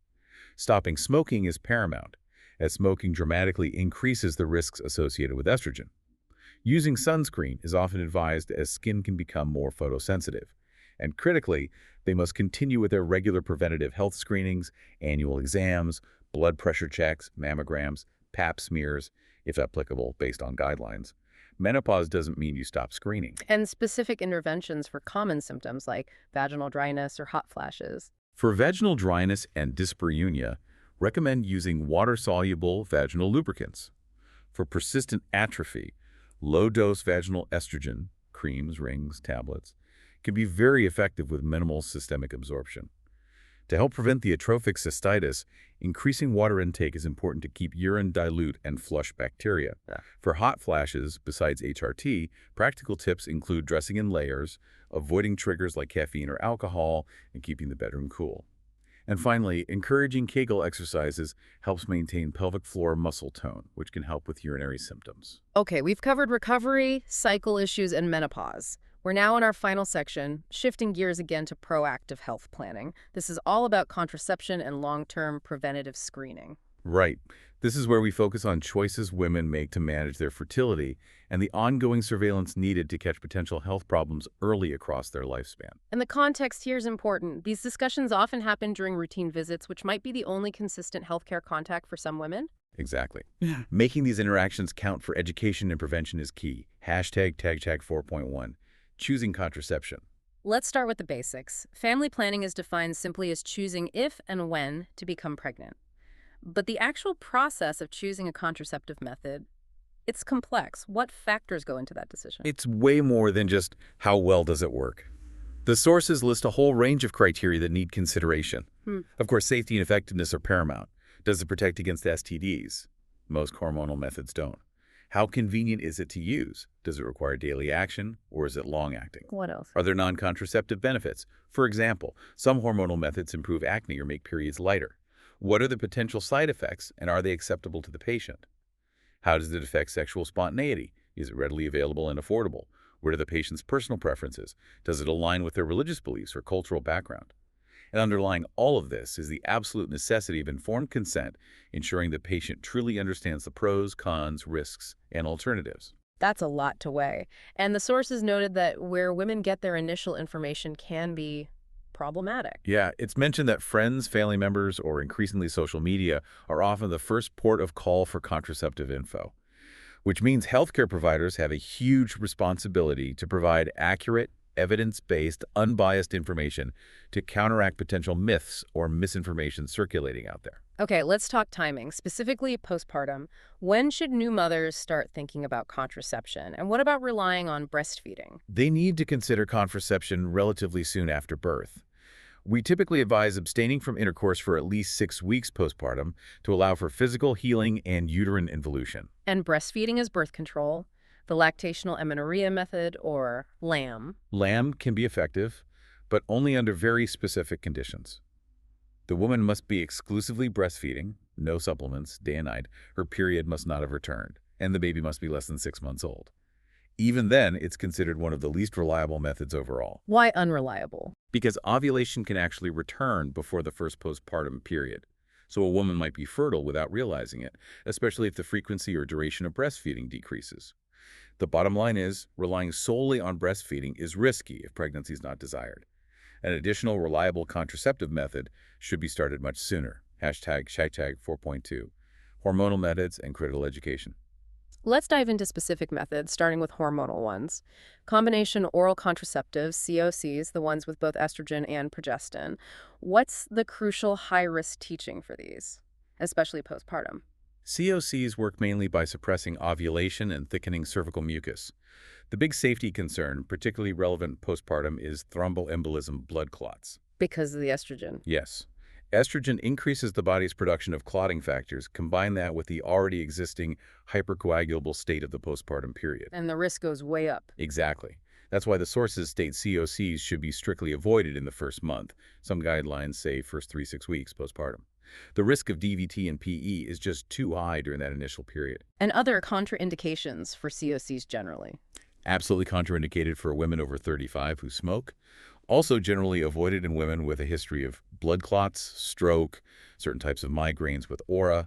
Stopping smoking is paramount, as smoking dramatically increases the risks associated with estrogen. Using sunscreen is often advised as skin can become more photosensitive. And critically, they must continue with their regular preventative health screenings, annual exams, blood pressure checks, mammograms, pap smears, if applicable based on guidelines. Menopause doesn't mean you stop screening. And specific interventions for common symptoms like vaginal dryness or hot flashes. For vaginal dryness and dyspareunia, recommend using water-soluble vaginal lubricants. For persistent atrophy, low-dose vaginal estrogen, creams, rings, tablets, can be very effective with minimal systemic absorption. To help prevent the atrophic cystitis, increasing water intake is important to keep urine dilute and flush bacteria. Yeah. For hot flashes, besides HRT, practical tips include dressing in layers, avoiding triggers like caffeine or alcohol, and keeping the bedroom cool. And finally, encouraging Kegel exercises helps maintain pelvic floor muscle tone, which can help with urinary symptoms. Okay, we've covered recovery, cycle issues, and menopause. We're now in our final section, shifting gears again to proactive health planning. This is all about contraception and long-term preventative screening. Right. This is where we focus on choices women make to manage their fertility and the ongoing surveillance needed to catch potential health problems early across their lifespan. And the context here is important. These discussions often happen during routine visits, which might be the only consistent healthcare contact for some women. Exactly. Yeah. Making these interactions count for education and prevention is key. #tag 4.1. Choosing contraception. Let's start with the basics. Family planning is defined simply as choosing if and when to become pregnant. But the actual process of choosing a contraceptive method, it's complex. What factors go into that decision? It's way more than just how well does it work. The sources list a whole range of criteria that need consideration. Of course, safety and effectiveness are paramount. Does it protect against STDs? Most hormonal methods don't. How convenient is it to use? Does it require daily action, or is it long-acting? What else? Are there non-contraceptive benefits? For example, some hormonal methods improve acne or make periods lighter. What are the potential side effects, and are they acceptable to the patient? How does it affect sexual spontaneity? Is it readily available and affordable? What are the patient's personal preferences? Does it align with their religious beliefs or cultural background? And underlying all of this is the absolute necessity of informed consent, ensuring the patient truly understands the pros, cons, risks, and alternatives. That's a lot to weigh. And the sources noted that where women get their initial information can be problematic. Yeah, it's mentioned that friends, family members, or increasingly social media are often the first port of call for contraceptive info, which means healthcare providers have a huge responsibility to provide accurate, evidence-based, unbiased information to counteract potential myths or misinformation circulating out there. Okay, let's talk timing, specifically postpartum. When should new mothers start thinking about contraception? And what about relying on breastfeeding? They need to consider contraception relatively soon after birth. We typically advise abstaining from intercourse for at least 6 weeks postpartum to allow for physical healing and uterine involution. And breastfeeding is birth control, the lactational amenorrhea method, or LAM. LAM can be effective, but only under very specific conditions. The woman must be exclusively breastfeeding, no supplements, day and night. Her period must not have returned, and the baby must be less than 6 months old. Even then, it's considered one of the least reliable methods overall. Why unreliable? Because ovulation can actually return before the first postpartum period. So a woman might be fertile without realizing it, especially if the frequency or duration of breastfeeding decreases. The bottom line is, relying solely on breastfeeding is risky if pregnancy is not desired. An additional reliable contraceptive method should be started much sooner. #tag 4.2. Hormonal methods and critical education. Let's dive into specific methods, starting with hormonal ones. Combination oral contraceptives, COCs, the ones with both estrogen and progestin. What's the crucial high-risk teaching for these, especially postpartum? COCs work mainly by suppressing ovulation and thickening cervical mucus. The big safety concern, particularly relevant postpartum, is thromboembolism blood clots. Because of the estrogen. Yes. Estrogen increases the body's production of clotting factors. Combine that with the already existing hypercoagulable state of the postpartum period. And the risk goes way up. Exactly. That's why the sources state COCs should be strictly avoided in the first month. Some guidelines say first 3-6 weeks postpartum. The risk of DVT and PE is just too high during that initial period. And other contraindications for COCs generally. Absolutely contraindicated for women over 35 who smoke. Also generally avoided in women with a history of blood clots, stroke, certain types of migraines with aura,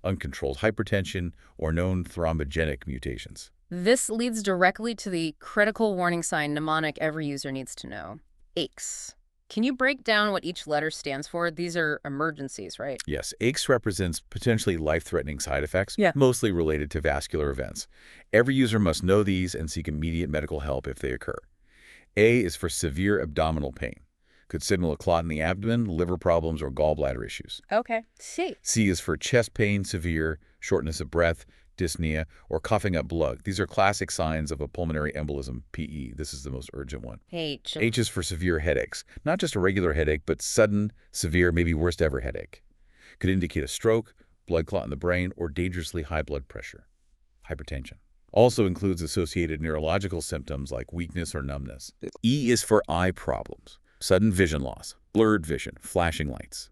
uncontrolled hypertension, or known thrombogenic mutations. This leads directly to the critical warning sign mnemonic every user needs to know. AICS. Can you break down what each letter stands for? These are emergencies, right? Yes, AICS represents potentially life-threatening side effects, Yeah. mostly related to vascular events. Every user must know these and seek immediate medical help if they occur. A is for severe abdominal pain. Could signal a clot in the abdomen, liver problems, or gallbladder issues. Okay. C. C is for chest pain, severe, shortness of breath, dyspnea, or coughing up blood. These are classic signs of a pulmonary embolism, PE. This is the most urgent one. H. H is for severe headaches. Not just a regular headache, but sudden, severe, maybe worst ever headache. Could indicate a stroke, blood clot in the brain, or dangerously high blood pressure. Hypertension. Also includes associated neurological symptoms like weakness or numbness. E is for eye problems. Sudden vision loss, blurred vision, flashing lights.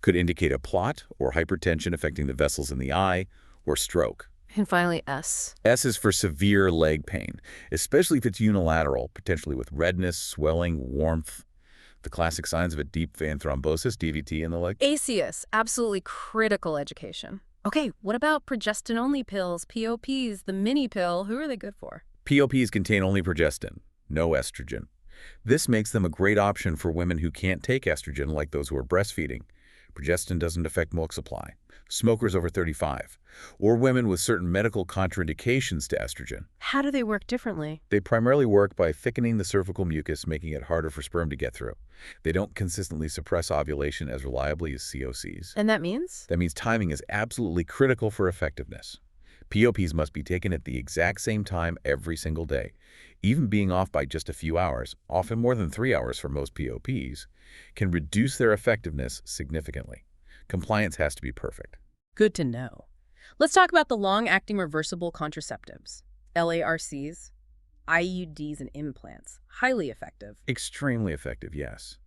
Could indicate a clot or hypertension affecting the vessels in the eye, or stroke. And finally, S. S is for severe leg pain, especially if it's unilateral, potentially with redness, swelling, warmth. The classic signs of a deep vein thrombosis, DVT in the leg. ACS. Absolutely critical education. Okay, what about progestin-only pills, POPs, the mini pill? Who are they good for? POPs contain only progestin, no estrogen. This makes them a great option for women who can't take estrogen, like those who are breastfeeding. Progestin doesn't affect milk supply. Smokers over 35, or women with certain medical contraindications to estrogen. How do they work differently? They primarily work by thickening the cervical mucus, making it harder for sperm to get through. They don't consistently suppress ovulation as reliably as COCs. And that means? That means timing is absolutely critical for effectiveness. POPs must be taken at the exact same time every single day. Even being off by just a few hours, often more than 3 hours for most POPs, can reduce their effectiveness significantly. Compliance has to be perfect. Good to know. Let's talk about the long-acting reversible contraceptives, LARCs, IUDs, and implants. Highly effective. Extremely effective, yes.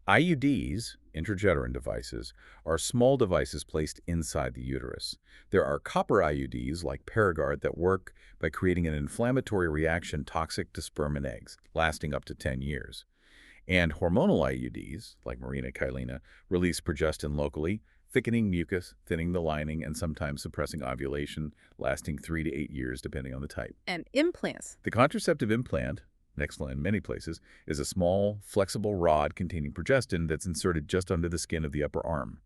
IUDs, intrauterine devices, are small devices placed inside the uterus. There are copper IUDs, like Paragard, that work by creating an inflammatory reaction toxic to sperm and eggs, lasting up to 10 years. And hormonal IUDs, like Mirena Kylena, release progestin locally, thickening mucus, thinning the lining, and sometimes suppressing ovulation, lasting 3 to 8 years depending on the type. And implants. The contraceptive implant, Nextla in many places, is a small, flexible rod containing progestin that's inserted just under the skin of the upper arm.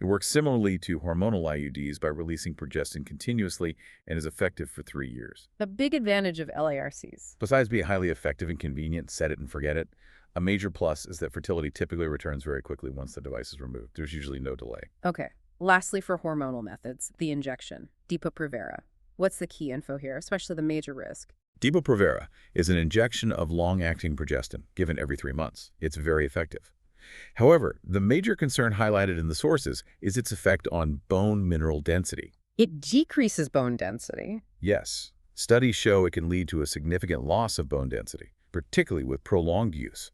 It works similarly to hormonal IUDs by releasing progestin continuously and is effective for 3 years. The big advantage of LARCs. Besides being highly effective and convenient, set it and forget it, a major plus is that fertility typically returns very quickly once the device is removed. There's usually no delay. Okay. Lastly, for hormonal methods, the injection, Depo-Provera. What's the key info here, especially the major risk? Depo-Provera is an injection of long-acting progestin given every 3 months. It's very effective. However, the major concern highlighted in the sources is its effect on bone mineral density. It decreases bone density. Yes, studies show it can lead to a significant loss of bone density, particularly with prolonged use.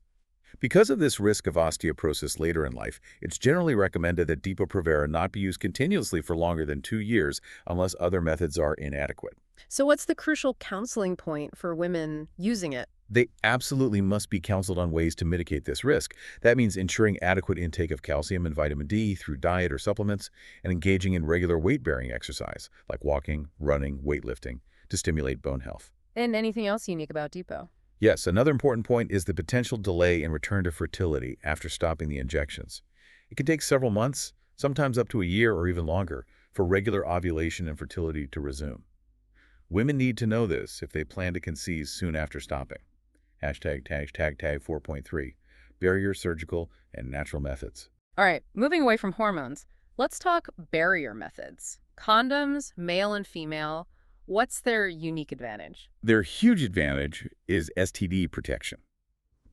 Because of this risk of osteoporosis later in life, it's generally recommended that Depo-Provera not be used continuously for longer than 2 years unless other methods are inadequate. So what's the crucial counseling point for women using it? They absolutely must be counseled on ways to mitigate this risk. That means ensuring adequate intake of calcium and vitamin D through diet or supplements, and engaging in regular weight-bearing exercise, like walking, running, weightlifting, to stimulate bone health. And anything else unique about Depo? Yes, another important point is the potential delay in return to fertility after stopping the injections. It can take several months, sometimes up to a year or even longer, for regular ovulation and fertility to resume. Women need to know this if they plan to conceive soon after stopping. Tag 4.3. Barrier, surgical, and natural methods. All right, moving away from hormones, let's talk barrier methods. Condoms, male and female, what's their unique advantage? Their huge advantage is STD protection.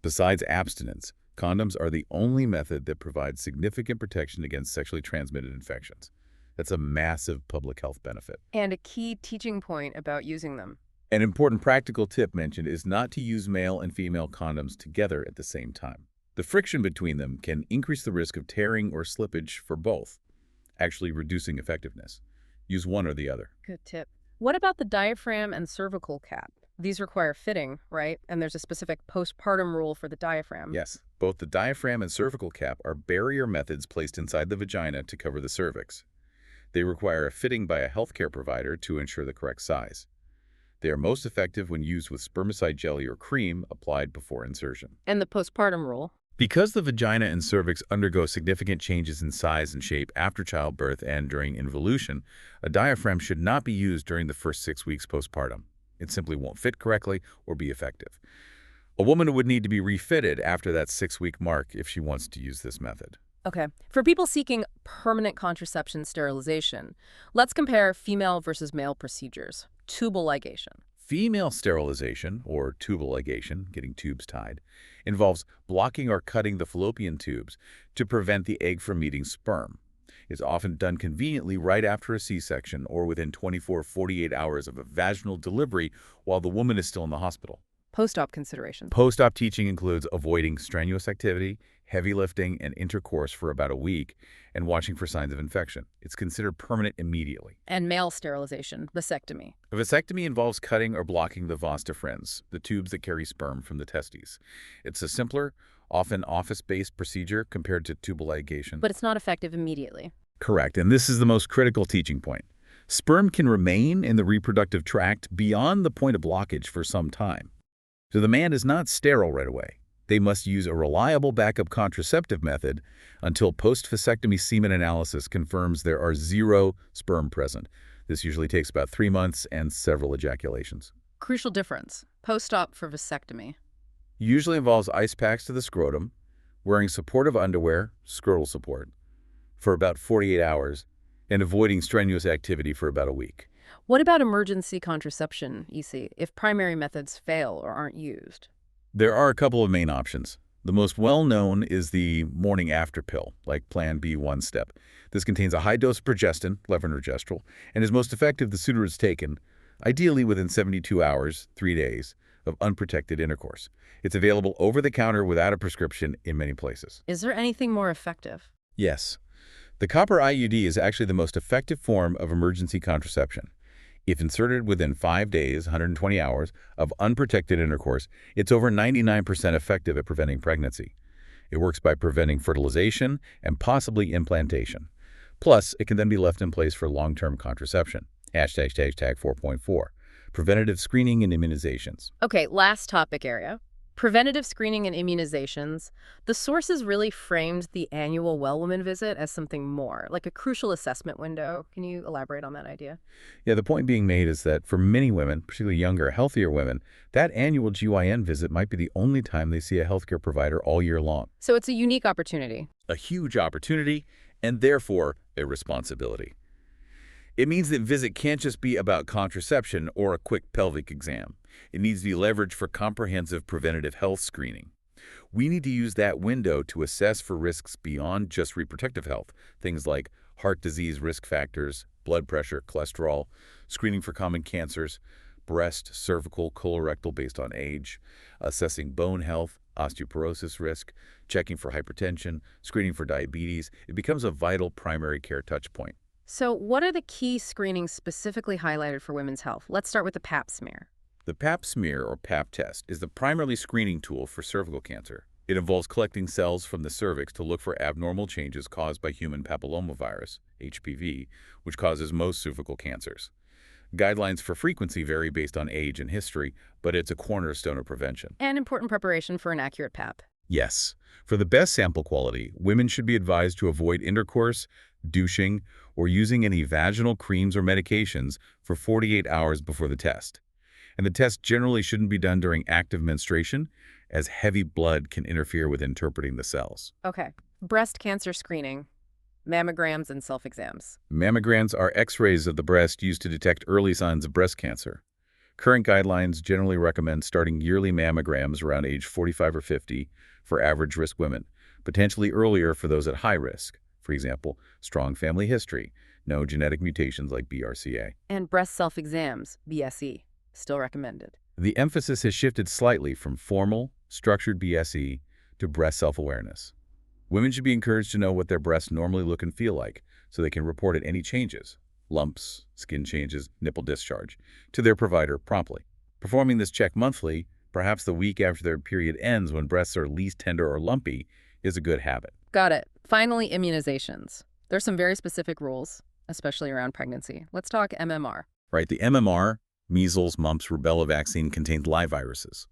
Besides abstinence, condoms are the only method that provides significant protection against sexually transmitted infections. That's a massive public health benefit. And a key teaching point about using them. An important practical tip mentioned is not to use male and female condoms together at the same time. The friction between them can increase the risk of tearing or slippage for both, actually reducing effectiveness. Use one or the other. Good tip. What about the diaphragm and cervical cap? These require fitting, right? And there's a specific postpartum rule for the diaphragm. Yes, both the diaphragm and cervical cap are barrier methods placed inside the vagina to cover the cervix. They require a fitting by a healthcare provider to ensure the correct size. They are most effective when used with spermicide jelly or cream applied before insertion. And the postpartum rule. Because the vagina and cervix undergo significant changes in size and shape after childbirth and during involution, a diaphragm should not be used during the first 6 weeks postpartum. It simply won't fit correctly or be effective. A woman would need to be refitted after that 6-week mark if she wants to use this method. Okay. For people seeking permanent contraception sterilization, let's compare female versus male procedures. Tubal ligation. Female sterilization, or tubal ligation, getting tubes tied, involves blocking or cutting the fallopian tubes to prevent the egg from meeting sperm. It's often done conveniently right after a C-section or within 24-48 hours of a vaginal delivery while the woman is still in the hospital. Post-op considerations. Post-op teaching includes avoiding strenuous activity, heavy lifting, and intercourse for about a week, and watching for signs of infection. It's considered permanent immediately. And male sterilization, vasectomy. A vasectomy involves cutting or blocking the vas deferens, the tubes that carry sperm from the testes. It's a simpler, often office-based procedure compared to tubal ligation. But it's not effective immediately. Correct, and this is the most critical teaching point. Sperm can remain in the reproductive tract beyond the point of blockage for some time. So the man is not sterile right away. They must use a reliable backup contraceptive method until post-vasectomy semen analysis confirms there are 0 sperm present. This usually takes about 3 months and several ejaculations. Crucial difference. Post-op for vasectomy. Usually involves ice packs to the scrotum, wearing supportive underwear, scrotal support, for about 48 hours, and avoiding strenuous activity for about a week. What about emergency contraception, EC, if primary methods fail or aren't used? There are a couple of main options. The most well-known is the morning after pill, like Plan B one-step. This contains a high dose of progestin, levonorgestrel, and is most effective the sooner it's taken, ideally within 72 hours, 3 days, of unprotected intercourse. It's available over the counter without a prescription in many places. Is there anything more effective? Yes. The copper IUD is actually the most effective form of emergency contraception. If inserted within 5 days, 120 hours, of unprotected intercourse, it's over 99% effective at preventing pregnancy. It works by preventing fertilization and possibly implantation. Plus, it can then be left in place for long-term contraception. Tag 4.4. Preventative screening and immunizations. Okay, last topic area. Preventative screening and immunizations. The sources really framed the annual well woman visit as something more, like a crucial assessment window. Can you elaborate on that idea? Yeah, the point being made is that for many women, particularly younger, healthier women, that annual GYN visit might be the only time they see a healthcare provider all year long. So it's a unique opportunity. A huge opportunity, and therefore a responsibility. It means that visit can't just be about contraception or a quick pelvic exam. It needs to be leveraged for comprehensive preventative health screening. We need to use that window to assess for risks beyond just reproductive health, things like heart disease risk factors, blood pressure, cholesterol, screening for common cancers, breast, cervical, colorectal based on age, assessing bone health, osteoporosis risk, checking for hypertension, screening for diabetes. It becomes a vital primary care touchpoint. So what are the key screenings specifically highlighted for women's health? Let's start with the Pap smear. The Pap smear, or Pap test, is the primary screening tool for cervical cancer. It involves collecting cells from the cervix to look for abnormal changes caused by human papillomavirus, HPV, which causes most cervical cancers. Guidelines for frequency vary based on age and history, but it's a cornerstone of prevention. And important preparation for an accurate Pap. Yes. For the best sample quality, women should be advised to avoid intercourse, douching, or using any vaginal creams or medications for 48 hours before the test. And the test generally shouldn't be done during active menstruation, as heavy blood can interfere with interpreting the cells. Okay. Breast cancer screening, mammograms, and self-exams. Mammograms are X-rays of the breast used to detect early signs of breast cancer. Current guidelines generally recommend starting yearly mammograms around age 45 or 50 for average-risk women, potentially earlier for those at high risk. For example, strong family history, no genetic mutations like BRCA. And breast self-exams, BSE, still recommended. The emphasis has shifted slightly from formal, structured BSE to breast self-awareness. Women should be encouraged to know what their breasts normally look and feel like so they can report at any changes, lumps, skin changes, nipple discharge, to their provider promptly. Performing this check monthly, perhaps the week after their period ends when breasts are least tender or lumpy, is a good habit. Got it. Finally, immunizations. There's some very specific rules, especially around pregnancy. Let's talk MMR. Right, the MMR, measles, mumps, rubella vaccine contains live viruses.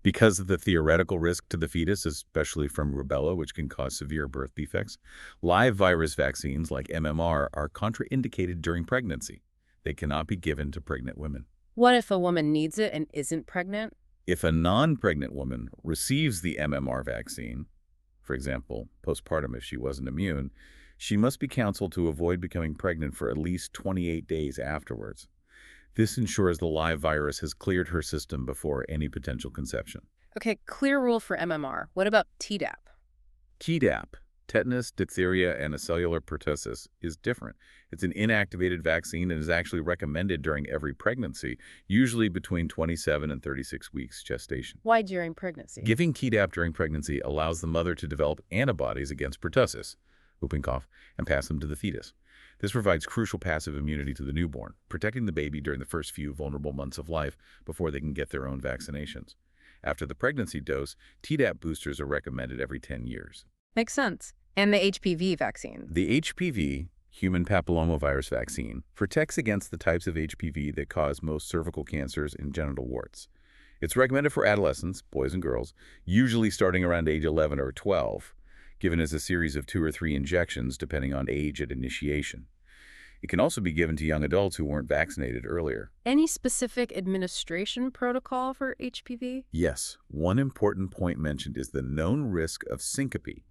Because of the theoretical risk to the fetus, especially from rubella, which can cause severe birth defects, live virus vaccines like MMR are contraindicated during pregnancy. They cannot be given to pregnant women. What if a woman needs it and isn't pregnant? If a non-pregnant woman receives the MMR vaccine, for example, postpartum if she wasn't immune, she must be counseled to avoid becoming pregnant for at least 28 days afterwards. This ensures the live virus has cleared her system before any potential conception. Okay, clear rule for MMR. What about Tdap? Tdap, tetanus, diphtheria, and acellular pertussis, is different. It's an inactivated vaccine and is actually recommended during every pregnancy, usually between 27 and 36 weeks gestation. Why during pregnancy? Giving Tdap during pregnancy allows the mother to develop antibodies against pertussis, whooping cough, and pass them to the fetus. This provides crucial passive immunity to the newborn, protecting the baby during the first few vulnerable months of life before they can get their own vaccinations. After the pregnancy dose, Tdap boosters are recommended every 10 years. Makes sense. And the HPV vaccine. The HPV, human papillomavirus vaccine, protects against the types of HPV that cause most cervical cancers and genital warts. It's recommended for adolescents, boys and girls, usually starting around age 11 or 12, given as a series of 2 or 3 injections depending on age at initiation. It can also be given to young adults who weren't vaccinated earlier. Any specific administration protocol for HPV? Yes, one important point mentioned is the known risk of syncope,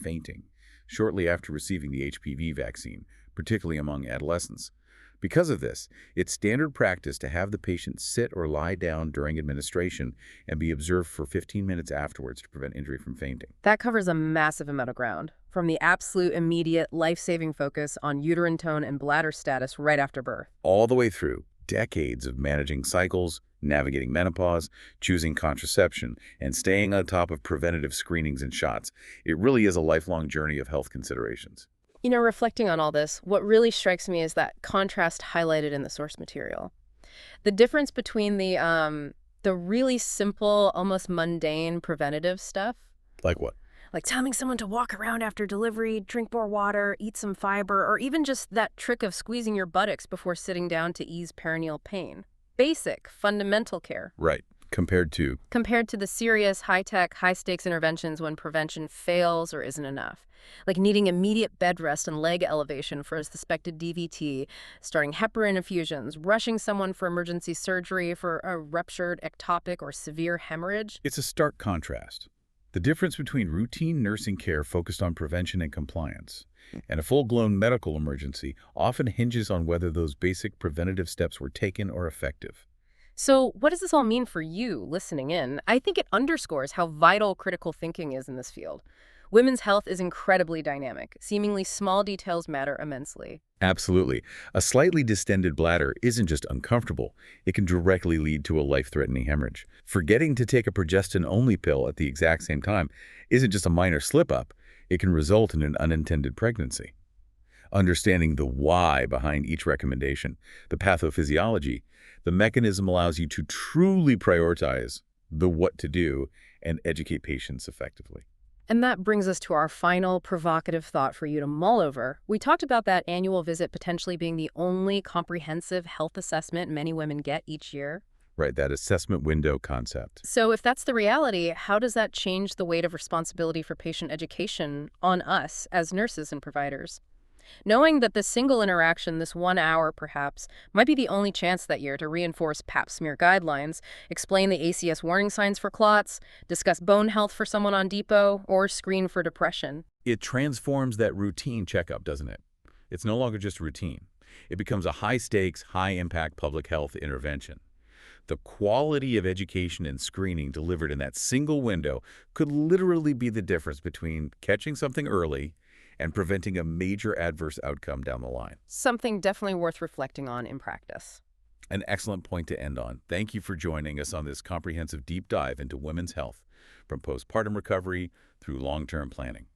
fainting, shortly after receiving the HPV vaccine, particularly among adolescents. Because of this, it's standard practice to have the patient sit or lie down during administration and be observed for 15 minutes afterwards to prevent injury from fainting. That covers a massive amount of ground, from the absolute immediate life-saving focus on uterine tone and bladder status right after birth. All the way through decades of managing cycles, navigating menopause, choosing contraception, and staying on top of preventative screenings and shots. It really is a lifelong journey of health considerations. You know, reflecting on all this, what really strikes me is that contrast highlighted in the source material. The difference between the really simple, almost mundane preventative stuff, Like what? like telling someone to walk around after delivery, drink more water, eat some fiber, or even just that trick of squeezing your buttocks before sitting down to ease perineal pain. Basic, fundamental care. Right. Compared to The serious, high-tech, high-stakes interventions when prevention fails or isn't enough. Like needing immediate bed rest and leg elevation for a suspected DVT, starting heparin infusions, rushing someone for emergency surgery for a ruptured ectopic or severe hemorrhage. It's a stark contrast. The difference between routine nursing care focused on prevention and compliance and a full-blown medical emergency often hinges on whether those basic preventative steps were taken or effective. So what does this all mean for you listening in? I think it underscores how vital critical thinking is in this field. Women's health is incredibly dynamic. Seemingly small details matter immensely. Absolutely. A slightly distended bladder isn't just uncomfortable. It can directly lead to a life-threatening hemorrhage. Forgetting to take a progestin-only pill at the exact same time isn't just a minor slip-up. It can result in an unintended pregnancy. Understanding the why behind each recommendation, the pathophysiology, the mechanism allows you to truly prioritize the what to do and educate patients effectively. And that brings us to our final provocative thought for you to mull over. We talked about that annual visit potentially being the only comprehensive health assessment many women get each year. Right, that assessment window concept. So if that's the reality, how does that change the weight of responsibility for patient education on us as nurses and providers? Knowing that this single interaction, this 1 hour perhaps, might be the only chance that year to reinforce pap smear guidelines, explain the ACS warning signs for clots, discuss bone health for someone on depot, or screen for depression. It transforms that routine checkup, doesn't it? It's no longer just routine. It becomes a high-stakes, high-impact public health intervention. The quality of education and screening delivered in that single window could literally be the difference between catching something early and preventing a major adverse outcome down the line. Something definitely worth reflecting on in practice. An excellent point to end on. Thank you for joining us on this comprehensive deep dive into women's health, from postpartum recovery through long-term planning.